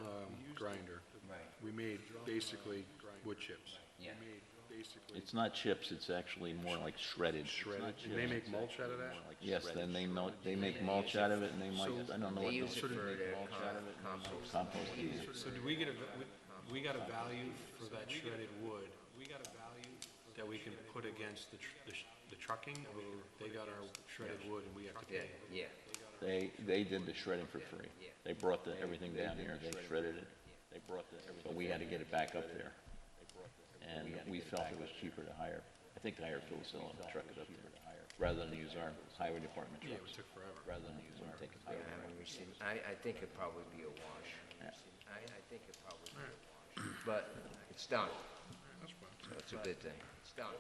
grinder.
Right.
We made basically wood chips.
Yeah.
It's not chips, it's actually more like shredded.
Shredded. And they make mulch out of that?
Yes, then they make mulch out of it, and they might, I don't know
They
what
use
the
it for their compost.
So do we get we got a value for that shredded wood that we can put against the trucking, or they got our shredded wood and we have to pay?
Yeah.
They did the shredding for free. They brought everything down here, they shredded it, but we had to get it back up there. And we felt it was cheaper to hire, I think to hire Phil Silla and truck it up there, rather than use our highway department
Yeah,
trucks.
it took forever.
Rather than use our take it
I
back.
haven't received, I think it'd probably be a wash. I think it'd probably be a wash. But it's done,
That's fine.
so it's a good thing. It's done.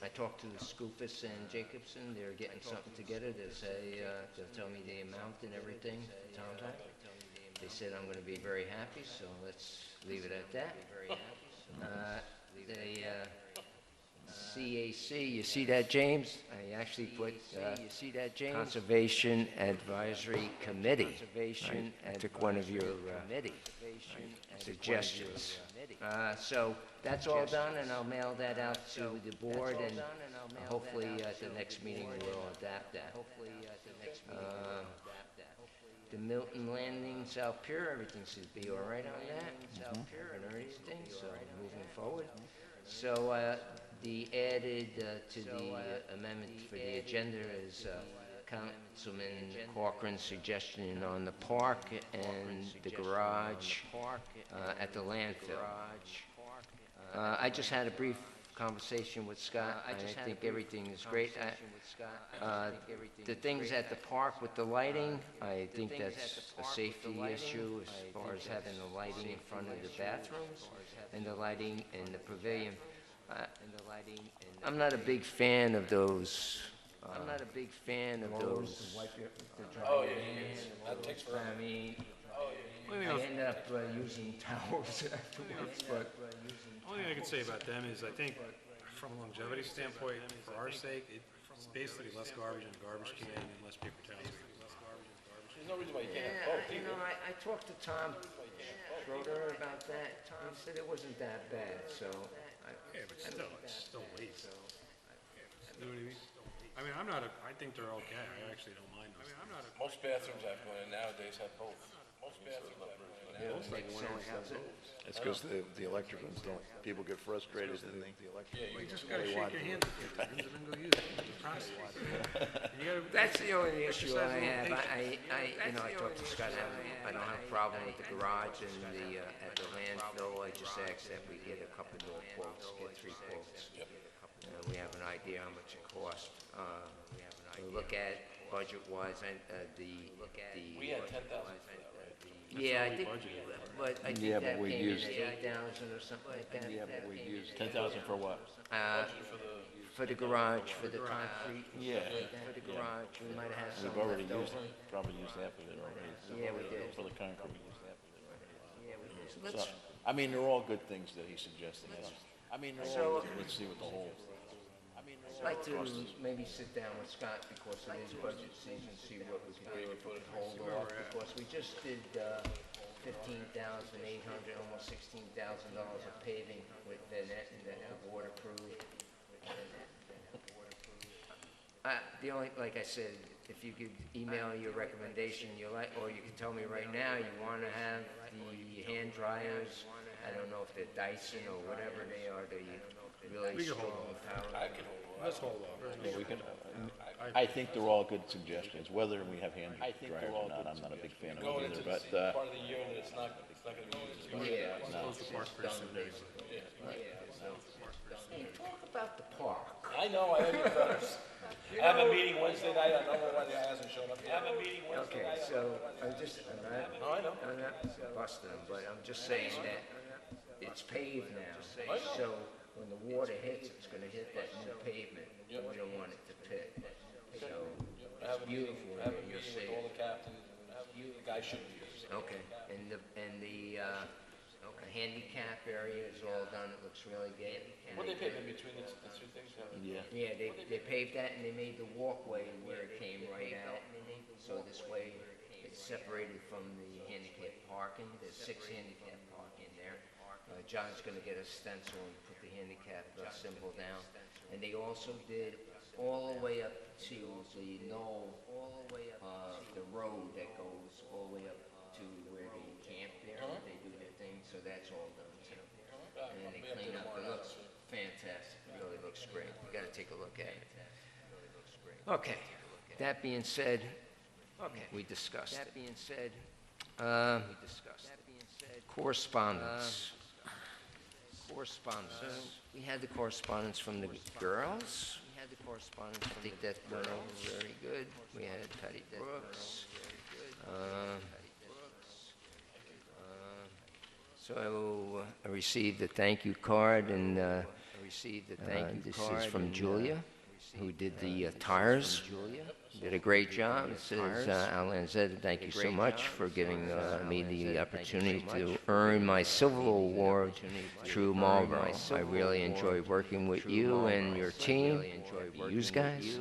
I talked to Scoofus and Jacobson, they're getting something together to say, to tell me the amount and everything, Tom's at. They said I'm gonna be very happy, so let's leave it at that. The CAC, you see that, James? I actually put Conservation Advisory Committee. I took one of your suggestions. So that's all done, and I'll mail that out to the board, and hopefully at the next meeting we'll adapt that. The Milton Landing, South Pier, everything should be all right on that. South Pier, and everything, so moving forward. So the added to the amendment for the agenda is Councilman Corcoran's suggestion on the park and the garage at the landfill. I just had a brief conversation with Scott. I think everything is great. The things at the park with the lighting, I think that's a safety issue as far as having the lighting in front of the bathrooms and the lighting in the pavilion. I'm not a big fan of those. I'm not a big fan of those.
Oh, yeah, that takes forever.
I mean, I end up using towels afterwards, but.
Only thing I can say about them is, I think, from a longevity standpoint, for our sake, it's basically less garbage in the garbage can and less paper towels.
There's no reason why you can't have both.
You know, I talked to Tom Schroeder about that. He said it wasn't that bad, so.
Yeah, but still, it's still waste. You know what I mean? I mean, I think they're okay. I actually don't mind those.
Most bathrooms I've gone in nowadays have both. Most bathrooms I've gone in nowadays.
Makes sense, doesn't it?
It's because the electric ones don't, people get frustrated and they.
Well, you just gotta shake your hand with it, and then go use it. It's a process. You gotta-
That's the only issue I have. You know, I talked to Scott, I don't have a problem with the garage and the, at the landfill. I just ask that we get a couple more quotes, get 3 quotes. We have an idea how much it costs. We look at budget-wise, and
We had 10,000 for that, right?
yeah, I think, but I think
Yeah, but
that
we've
came in
used-
at 8,000 or something like that.
Yeah, but we've used 10,000 for what?
For the garage, for the concrete.
Yeah.
For the garage, we might have some
We've already
left
used,
over.
probably used half of it already.
Yeah, we did.
For the concrete, we used half of it already.
Yeah, we did. So
So,
let's,
I mean, they're all good things that he's suggesting. I mean, they're all, let's see what the whole.
I'd like to maybe sit down with Scott because it is budget season, see what we can do, if we can hold off, because we just did, $15,800, almost $16,000 of paving with the net that the board approved. The only, like I said, if you could email your recommendation, you like, or you can tell me right now, you wanna have the hand dryers, I don't know if they're Dyson or whatever they are, the really
We can hold
strong power.
I can hold on.
Let's hold off.
Yeah, we can, I think they're all good suggestions, whether we have hand dryers or not, I'm not a big fan of
Going
it
into
either,
the
but,
part of the year that it's not gonna be used as much.
Yeah.
Close the park pretty soon anyway.
Hey, talk about the park.
I know, I have those. I have a meeting Wednesday night, I don't know why the guy hasn't shown up. I have a meeting Wednesday
Okay,
night.
so I'm
No, I know.
I'm not busting them, but I'm just saying that it's paved now. So when the water hits, it's gonna hit that new pavement. We don't want it to pit. So
I have
it's
a meeting,
beautiful.
I have a
You're
meeting with
safe.
all the captains, the guy should be here. So.
Okay, and the handicap area is all done, it looks really good. And
What they pay in between the two things?
yeah.
Yeah, they paved that and they made the walkway where it came right out. So this way, it's separated from the handicap parking. There's 6 handicap parking there. John's gonna get a stencil and put the handicap symbol down. And they also did all the way up to the knoll, the road that goes all the way up to where they camp there. They do their thing, so that's all done too. And they clean up, it looks fantastic, it really looks great. You gotta take a look at it. Okay, that being said, we discussed it. Correspondence. So we had the correspondence from the girls. I think that went over very good. We had Patty Brooks. So I received a thank you card, and this is from Julia, who did the tires. Did a great job. It says, Alan said, thank you so much for giving me the opportunity to earn my silver award through Marlborough. I really enjoy working with you and your team, you guys.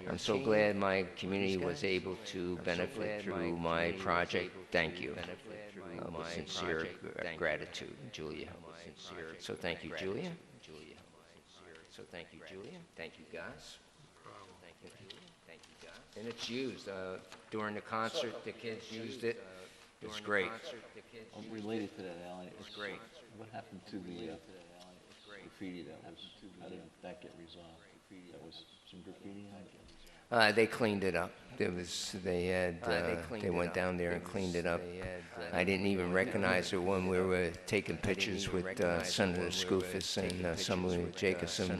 I'm so glad my community was able to benefit through my project. Thank you. With sincere gratitude, Julia. So thank you, Julia. Thank you, guys. And it's used. During the concert, the kids used it. It's great.
Related to that, Alan,
It's great.
what happened to the graffiti that was, how did that get resolved? That was some graffiti on it?
They cleaned it up. They went down there and cleaned it up. I didn't even recognize it when we were taking pictures with Senator Skoufis and Summerlin Jacobson.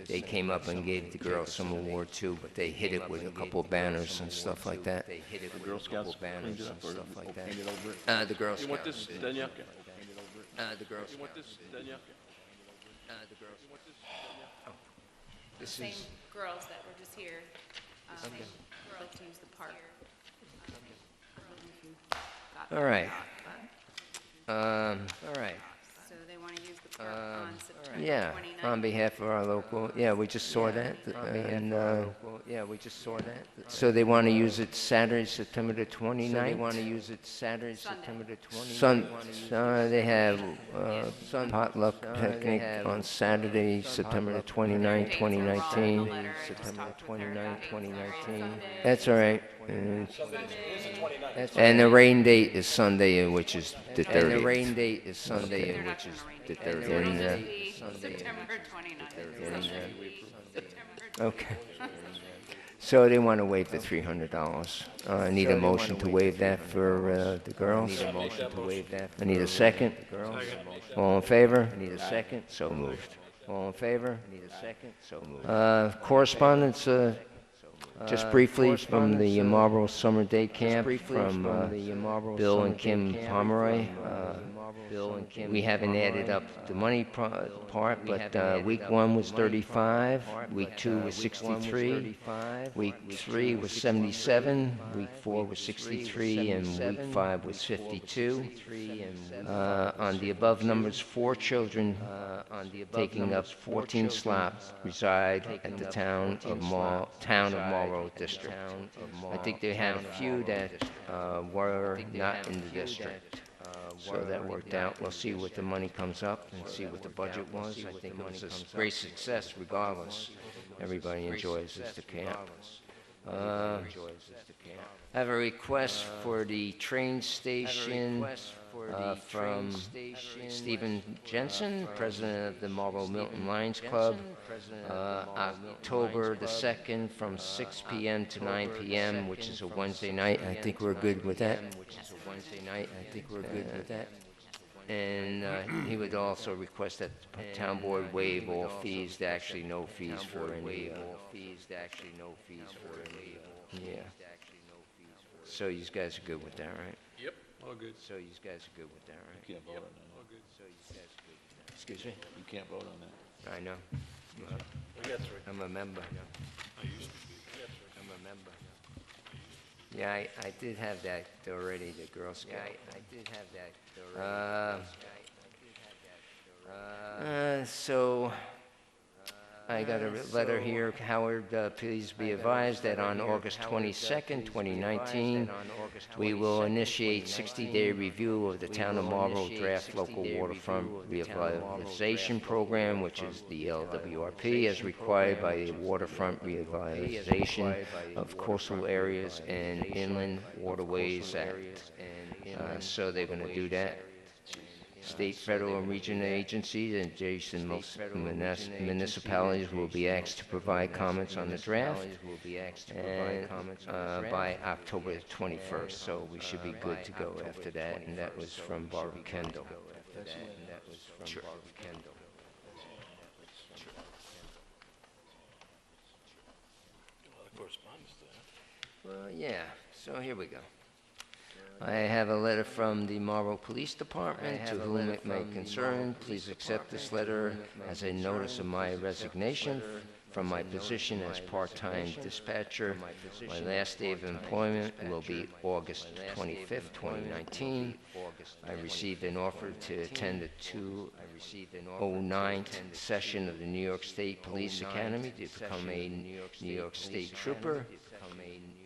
They came up and gave the girls some award too, but they hit it with a couple of banners and stuff like that.
The Girl Scouts cleaned it up or painted over it?
The Girl Scouts.
You want this, Danielle?
The Girl
You want
Scouts.
this, Danielle?
This
Same
is.
girls that were just here. Would like to use the park.
All right. All right.
So they want to use the park on September 29th.
Yeah, on behalf of our local, we just saw that, and, so they want to use it Saturday, September the 29th? They have, potluck picnic on Saturday, September the 29th, 2019. That's all right. And the rain date is Sunday, which is the 30th.
September 29th.
Okay. So they want to waive the $300. I need a motion to waive that for the girls. I need a second. All in favor? I need a second. So moved. All in favor? I need a second. So moved. Correspondence, just briefly from the Marlborough Summer Day Camp from Bill and Kim Pomeroy. We haven't added up the money part, but week 1 was 35, week 2 was 63, week 3 was 77, week 4 was 63, and week 5 was 52. On the above numbers, 4 children taking up 14 slots reside at the town of Marlborough district. I think they had a few that were not in the district. So that worked out. We'll see what the money comes up and see what the budget was. I think it was a great success regardless. Everybody enjoys the camp. I have a request for the train station from Stephen Jensen, president of the Marlborough Milton Lions Club, October the 2nd from 6 p.m. to 9 p.m., which is a Wednesday night. I think we're good with that. And he would also request that the town board waive all fees, actually no fees for any, yeah. So you guys are good with that, right?
Yep, all good.
You can't vote on that.
Excuse me?
You can't vote on that.
I know.
We got 3.
I'm a member. Yeah, I did have that already, the Girl Scout. So I got a letter here, Howard, please be advised that on August 22nd, 2019, we will initiate 60-day review of the Town of Marlborough Draft Local Waterfront Revitalization Program, which is the LWRP, as required by the Waterfront Revitalization of Coastal Areas and Inland Waterways Act. So they're going to do that. State, federal, and regional agencies and adjacent municipalities will be asked to provide comments on the draft and, by October 21st, so we should be good to go after that, and that was from Barbara Kendall. Sure. Well, yeah, so here we go. I have a letter from the Marlborough Police Department to whom it may concern. Please accept this letter as a notice of my resignation from my position as part-time dispatcher. My last day of employment will be August 25th, 2019. I received an offer to attend the 209th session of the New York State Police Academy to become a New York State Trooper.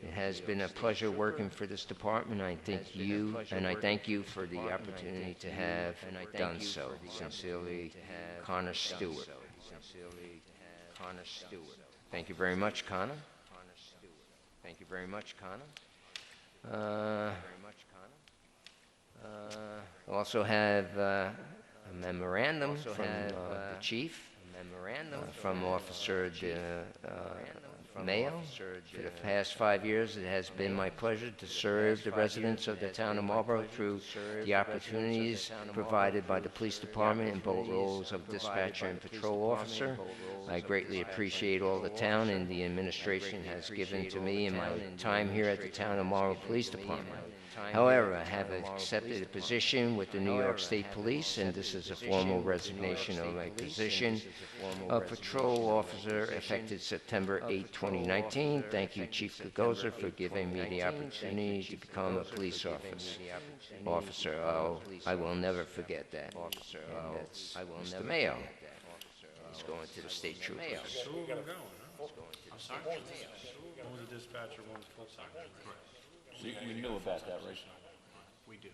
It has been a pleasure working for this department. I thank you for the opportunity to have done so. Sincerely, Connor Stewart. Thank you very much, Connor. Thank you very much, Connor. Also have a memorandum from the chief, from Officer Mayo. For the past 5 years, it has been my pleasure to serve the residents of the town of Marlborough through the opportunities provided by the police department in both roles of dispatcher and patrol officer. I greatly appreciate all the town and the administration has given to me in my time here at the town of Marlborough Police Department. However, I have accepted a position with the New York State Police, and this is a formal resignation of my position of patrol officer effective September 8, 2019. Thank you, Chief Gagoza, for giving me the opportunity to become a police officer. Oh, I will never forget that. And that's Mr. Mayo. He's going to the state troopers.
So where are we going, huh? I'm sorry? One was a dispatcher, one was full-time.
So you knew about that, right?
We do.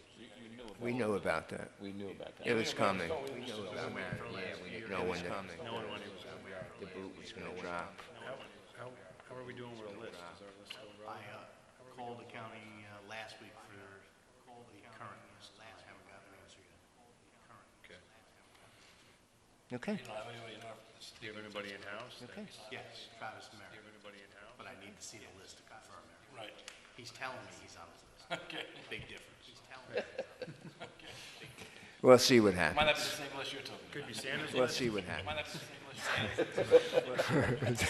We knew about that.
We knew about that.
It was coming. We knew about that. Yeah, we didn't know when the boot was going to drop.
How are we doing with a list? Is our list still rolling?
I called the county last week for the current list. I haven't got an answer yet.
Okay.
Okay.
Do you have anybody in-house?
Okay.
Yes, Travis Merrick.
Do you have anybody in-house?
But I need to see the list to confirm it.
Right.
He's telling me he's on his list.
Okay.
Big difference. He's telling me he's on his list.
We'll see what
Might
happens.
not be the same list you're talking
Could
about.
be Santa's
We'll
list.
see what
Might
happens.
not be the same list.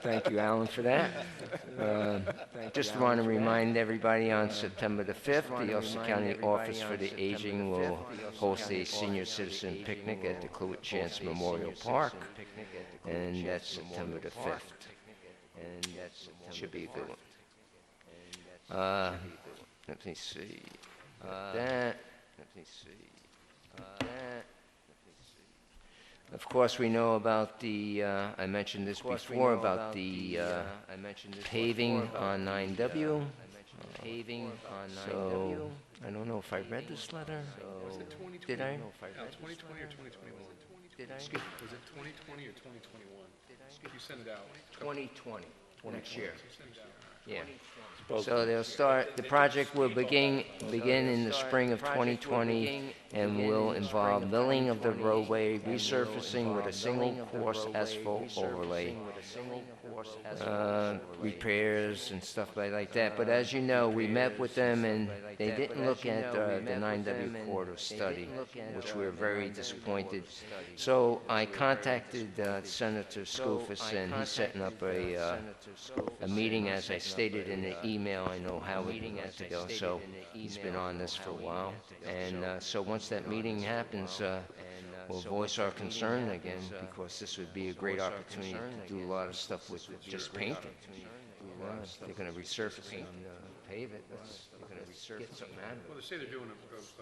Thank you, Alan, for that. Just want to remind everybody on September the 5th, the Ulster County Office for the Aging will host a senior citizen picnic at the Cluett Chance Memorial Park, and that's September the 5th. And that should be a good one. Let me see. That. Let me see. That. Of course, we know about the, I mentioned this before, about the paving on 9W. So, I don't know if I read this letter. Did I?
2020 or 2021?
Did I?
Was it 2020 or 2021? You sent it out.
2020, next year.
You sent it out.
Yeah. So they'll start, the project will begin in the spring of 2020 and will involve milling of the roadway, resurfacing with a single-course asphalt overlay, repairs and stuff like that. But as you know, we met with them and they didn't look at the 9W corridor study, which we were very disappointed. So I contacted Senator Skoufis and he's setting up a meeting, as I stated in the email. I know how it had to go, so he's been on this for a while. And so once that meeting happens, we'll voice our concern again, because this would be a great opportunity to do a lot of stuff with just painting. They're going to resurface and pave it. They're going to get something out of
Well,
it.
they say they're doing a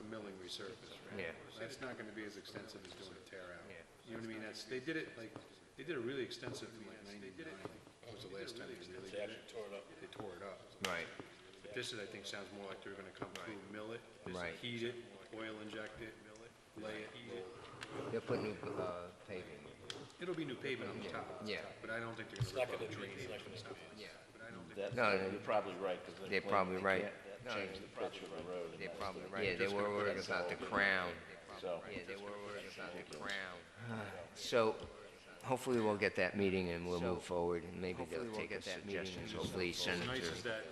milling resurface, right?
Yeah.
That's not gonna be as extensive as doing a tear out. You know what I mean? They did it a really extensive in like 99. Was the last time they really did it? They tore it up.
Right.
But this is, I think, sounds more like they're gonna come through, mill it,
Right.
heat it, oil inject it, lay it, heat it.
They'll put new paving.
It'll be new pavement on the top.
Yeah.
But I don't think they're gonna rip up the drainage and stuff.
Yeah.
But I don't think.
That's,
No,
you're probably right. 'Cause
They're probably right.
change the pitch of the road. And
They're
that's
probably
the-
right. Yeah, they were worried about the crown.
So,
Yeah, they were worried about the crown. So, hopefully we'll get that meeting and we'll move forward, and maybe they'll take us suggestions, hopefully
What's
Senator.
nice is that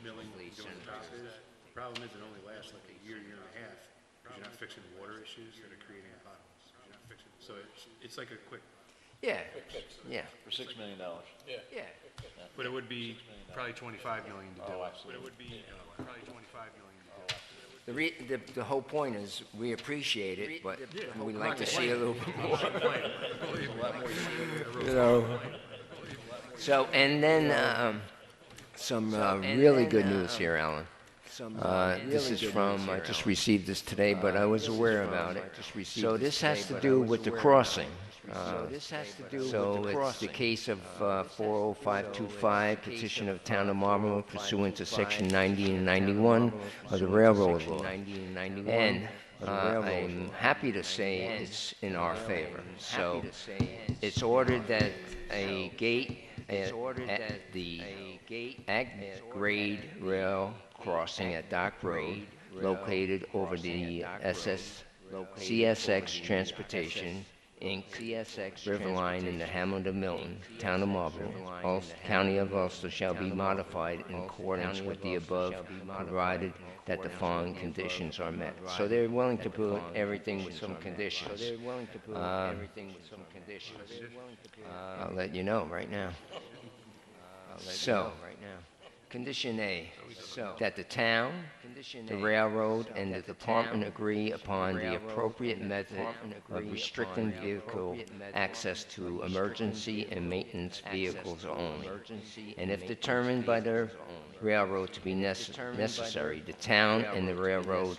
milling going on top is, the problem is it only lasts like a year, year and a half, because you're not fixing water issues that are creating potholes. You're not fixing, so it's like a quick,
Yeah, yeah,
for $6 million.
yeah.
but it would be probably 25 million to do
Oh,
it. But
absolutely.
it would be probably 25 million to do it.
The whole point is, we appreciate it, but we'd like to see a little bit more. You know. So, and then, some really good news here, Alan. This is from, I just received this today, but I was aware about it. So this has to do with the crossing. So it's the case of 40525, petition of Town of Marlborough pursuant to Section 90 and 91 of the Railroad Law. And I'm happy to say it's in our favor. So it's ordered that a gate at the at-grade rail crossing at Dock Road, located over the CSX Transportation Inc. River Line in the Hamlet of Milton, Town of Marlborough, County of Ulster, shall be modified in accordance with the above, provided that the following conditions are met. So they're willing to put everything with some conditions. I'll let you know right now. So, condition A, that the town, the railroad, and the department agree upon the appropriate method of restricting vehicle access to emergency and maintenance vehicles only. And if determined by the railroad to be necessary, the town and the railroad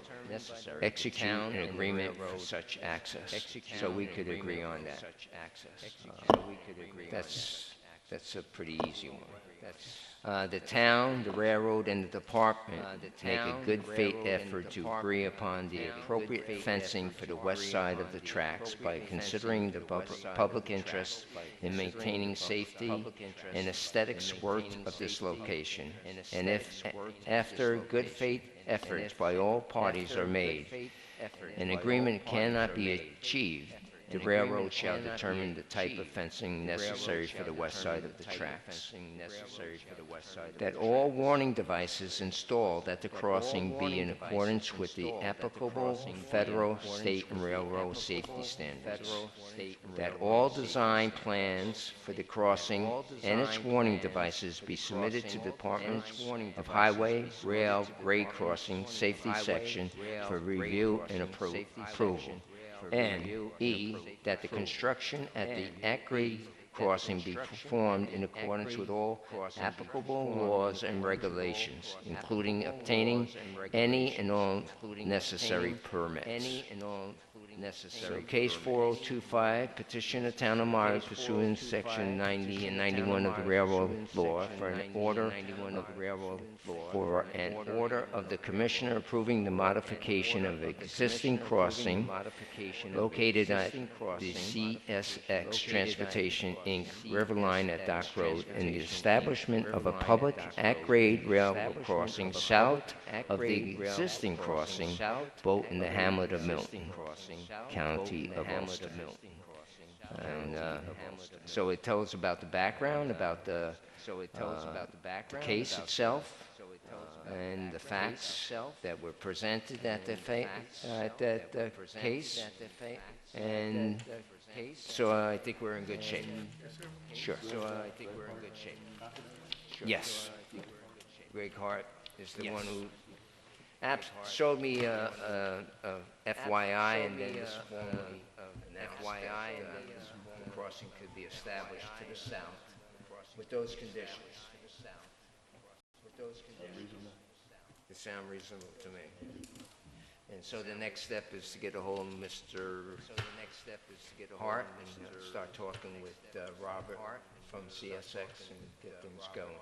execute an agreement for such access. So we could agree on that. That's a pretty easy one. The town, the railroad, and the department make a good faith effort to agree upon the appropriate fencing for the west side of the tracks by considering the public interest in maintaining safety and aesthetics worth of this location. And if, after good faith efforts by all parties are made, an agreement cannot be achieved, the railroad shall determine the type of fencing necessary for the west side of the tracks. That all warning devices installed at the crossing be in accordance with the applicable federal, state, and railroad safety standards. That all design plans for the crossing and its warning devices be submitted to the Department of Highway, Rail, Grade Crossing Safety Section for review and approval. And E, that the construction at the at-grade crossing be performed in accordance with all applicable laws and regulations, including obtaining any and all necessary permits. So case 4025, petition of Town of Marlborough pursuant to Section 90 and 91 of the Railroad Law for an order of the Commissioner approving the modification of existing crossing located at the CSX Transportation Inc. River Line at Dock Road and the establishment of a public at-grade rail crossing south of the existing crossing, both in the hamlet of Milton, County of Ulster. And so it tells about the background, about the case itself, and the facts that were presented at that case. And so I think we're in good shape. Sure. Yes. Greg Hart is the one who showed me a FYI, and then this formally an FYI, and then this crossing could be established to the south with those conditions. It sounds reasonable to me. And so the next step is to get a hold of Mr. Hart and start talking with Robert from CSX and get things going.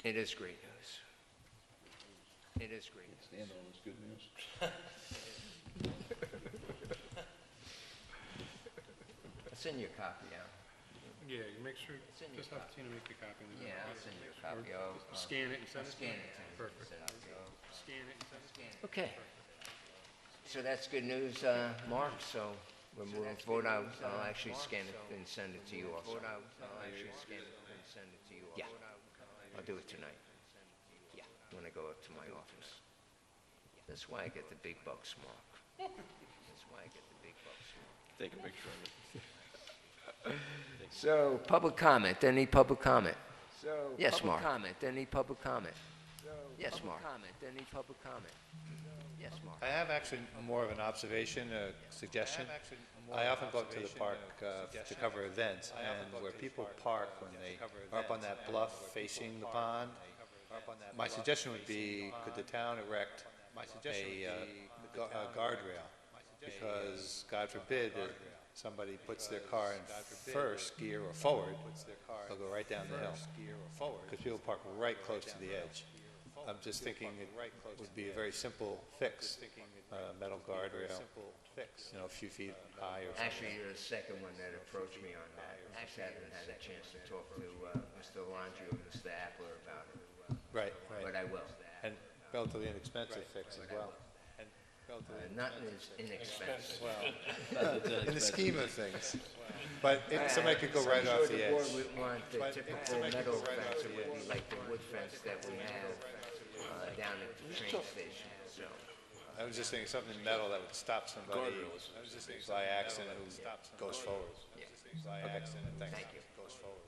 It is great news. It is great news.
Stand on this good news.
It's in your copy, Al.
Yeah, you make sure, just have Tina make the copy. And then
Yeah, I'll send you a copy.
Scan it and send it to me?
Scan it to you.
Perfect.
Send it to you.
Scan it and send it to me?
Okay. So that's good news, Mark, so we're moving forward. I'll actually scan it and send it to you also. I'll actually scan it and send it to you also. Yeah, I'll do it tonight. Yeah, when I go up to my office. That's why I get the big bucks, Mark. That's why I get the big bucks.
Take a picture of it.
So, public comment, any public comment? Yes, Mark. Comment, any public comment? Yes, Mark. Comment, any public comment? Yes, Mark.
I have actually more of an observation, a suggestion. I often go up to the park to cover events, and where people park when they are up on that bluff facing the pond, my suggestion would be, could the town erect a guardrail? Because, God forbid, that somebody puts their car in first gear or forward, they'll go right down the hill. Because people park right close to the edge. I'm just thinking it would be a very simple fix, metal guardrail, you know, a few feet high or something.
Actually, you're the second one that approached me on that. I just haven't had a chance to talk to Mr. Alondra or Mr. Appler about it.
Right,
But I will.
And relatively inexpensive fix as well.
Not as inexpensive.
In the scheme of things. But if somebody could go right off the edge.
I'm sure the board would want the typical metal fence. It would be like the wood fence that we have down at the train station, so.
I was just thinking something metal that would stop somebody by accident who goes forward. By accident, thank you. Goes forward.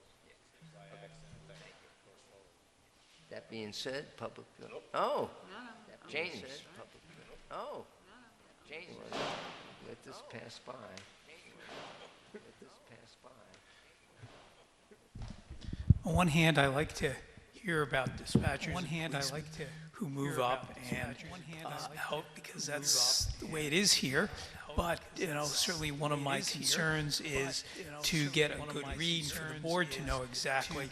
That being said, public, oh, James. Oh, James, let this pass by. Let this pass by.
On one hand, I like to hear about dispatchers who move up and help, because that's the way it is here. But, you know, certainly one of my concerns is to get a good read for the board to know exactly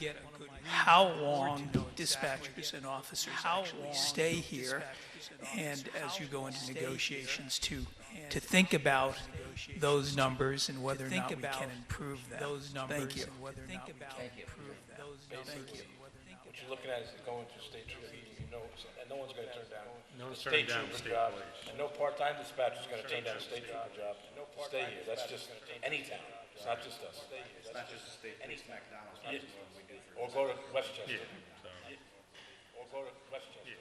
how long dispatchers and officers actually stay here, and as you go into negotiations to think about those numbers and whether or not we can improve them. Thank you.
Thank you.
What you're looking at is going to state trooper meeting, you know, and no one's gonna turn down
No
a
one's turning
state
down
trooper
state
job,
police.
and no part-time dispatcher's gonna turn down a state trooper job to stay here. That's just any town, it's not just us.
It's not just a state police, McDonald's,
Yeah.
that's what we do for.
Or go to Westchester.
Yeah,
Or go to Westchester.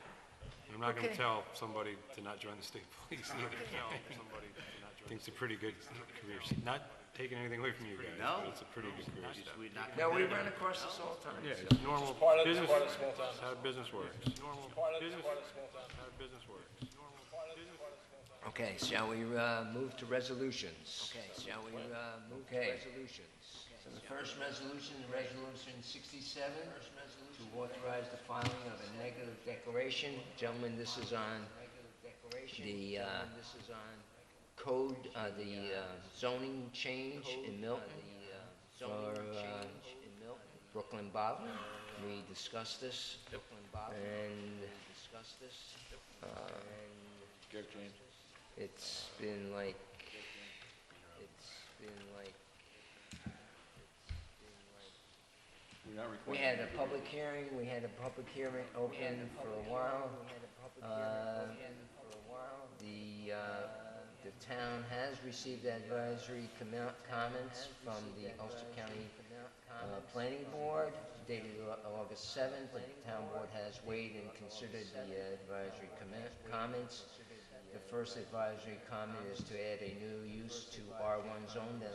I'm not gonna tell somebody to not join the state police. I'm not gonna tell somebody to not join. I think it's a pretty good career, not taking anything away from you guys,
No.
but it's a pretty good career step.
No, we run across this all the time.
Yeah, it's normal
part of- it's
business,
part of small town.
how business works. Normal business, how business works.
Okay, shall we move to resolutions? Okay, shall we move to resolutions? So the first resolution, Resolution 67, to authorize the filing of a negative declaration. Gentlemen, this is on the code, the zoning change in Milton for Brooklyn Bottom. We discussed this, and it's been like, we had a public hearing open for a while. The town has received advisory comments from the Ulster County Planning Board dated August 7th. The town board has weighed and considered the advisory comments. The first advisory comment is to add a new use to R1 zone that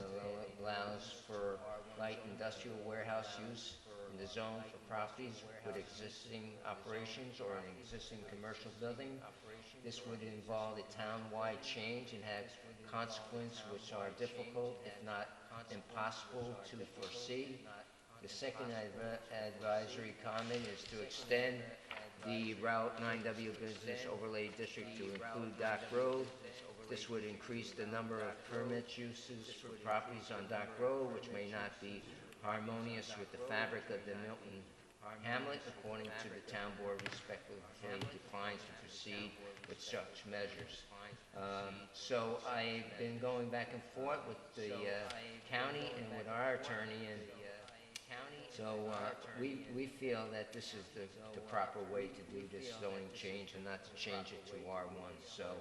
allows for light industrial warehouse use in the zone for properties with existing operations or an existing commercial building. This would involve a town-wide change and have consequences which are difficult, if not impossible, to foresee. The second advisory comment is to extend the Route 9W Business Overlay District to include Dock Road. This would increase the number of permit uses for properties on Dock Road, which may not be harmonious with the fabric of the Milton Hamlet, according to the town board respectively declines to proceed with such measures. So I've been going back and forth with the county and with our attorney, and So we feel that this is the proper way to do this zoning change and not to change it to R1. So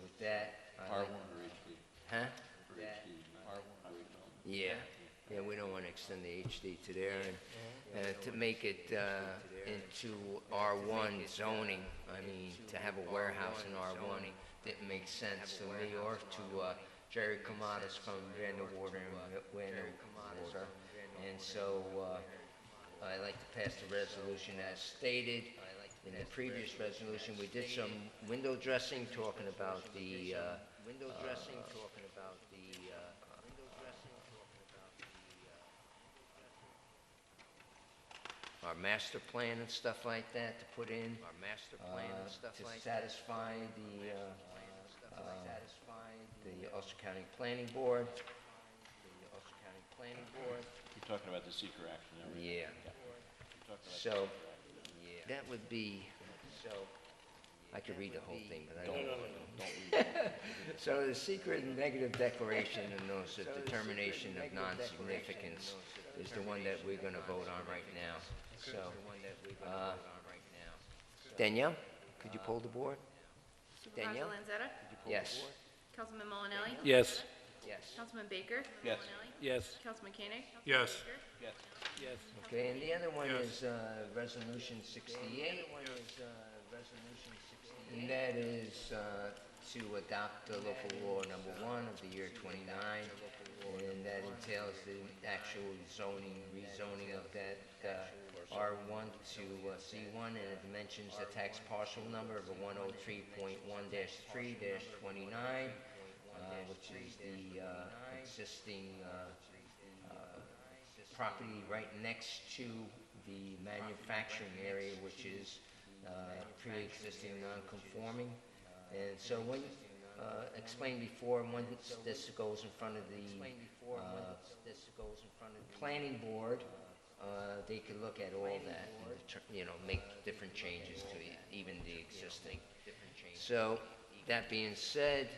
with that,
R1 or HD?
huh?
Or HD? R1 or HD?
Yeah, yeah, we don't want to extend the HD to there, and to make it into R1 zoning, I mean, to have a warehouse in R1 didn't make sense to me or to Jerry Kamadas from Vanderwater and Vanderwater. And so I'd like to pass the resolution as stated. In the previous resolution, we did some window dressing, talking about the our master plan and stuff like that to put in, to satisfy the Ulster County Planning Board.
You're talking about the seeker action, right?
Yeah.
You're talking about
So, that would be, I could read the whole thing, but I don't. Don't read it. So the secret and negative declaration and notice of determination of non-significance is the one that we're gonna vote on right now. So, Danielle, could you pull the board?
Supervisor
Danielle?
Lanzetta?
Yes.
Councilman Molinelli?
Yes.
Yes.
Councilman Baker?
Yes.
Yes.
Councilman Koenig?
Yes.
Yes.
Yes.
Okay, and the other one
Yes.
is Resolution 68. And that is to adopt the local law number 1 of the year 29. And that entails the actual zoning, rezoning of that R1 to C1, and it mentions the tax parcel number of 103.1-3-29, which is the existing property right next to the manufacturing area, which is pre-existing non-conforming. And so when explained before, once this goes in front of the planning board, they could look at all that and make different changes to even the existing. So that being said,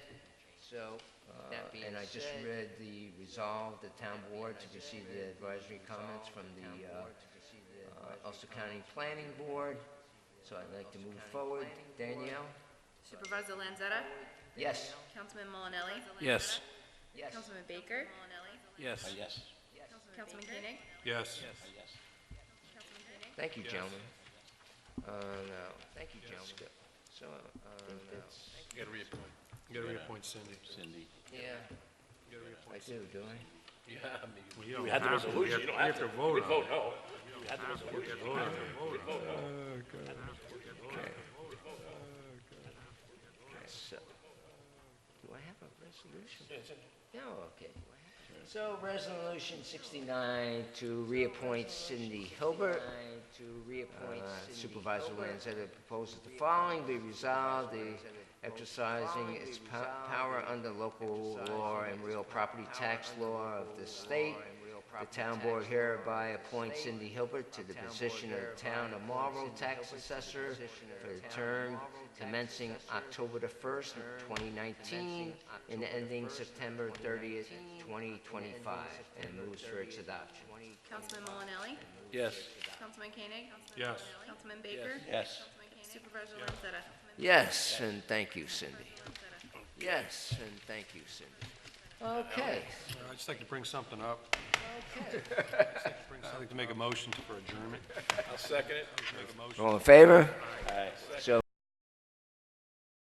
and I just read the resolve, the town board to receive the advisory comments from the Ulster County Planning Board. So I'd like to move forward. Danielle?
Supervisor Lanzetta?
Yes.
Councilman Molinelli?
Yes.
Yes.
Councilman Baker?
Yes.
Yes.
Councilman Koenig?
Yes.
Yes.
Councilman Koenig?
Thank you,
Yes.
gentlemen. No. Thank you, gentlemen. So, no.
You gotta reappoint. You gotta reappoint Cindy.
Cindy.
Yeah,
You gotta
I
reappoint.
do I?
Yeah, I mean. Well, you
We
don't
had the
have to.
resolution, you don't have to.
vote
We
on
vote
it.
no. We had the resolution.
Vote on it.
Okay. So, do I have a resolution? No, okay. So, Resolution 69 to reappoint Cindy Hilbert. Supervisor Lanzetta proposes the following be resolved: the exercising its power under local law and real property tax law of the state. The town board hereby appoints Cindy Hilbert to the position of town of Marlborough tax assessor for the term commencing October the 1st, 2019, and ending September 30th, 2025, and moves for its adoption.
Councilman Molinelli?
Yes.
Councilman Koenig?
Yes.
Councilman Baker?
Yes.
Supervisor Lanzetta?
Yes, and thank you, Cindy. Yes, and thank you, Cindy. Okay.
I'd just like to bring something up.
Okay.
I'd like to make a motion for adjournment.
I'll second it.
Make a motion.
All in favor?
Aye.
So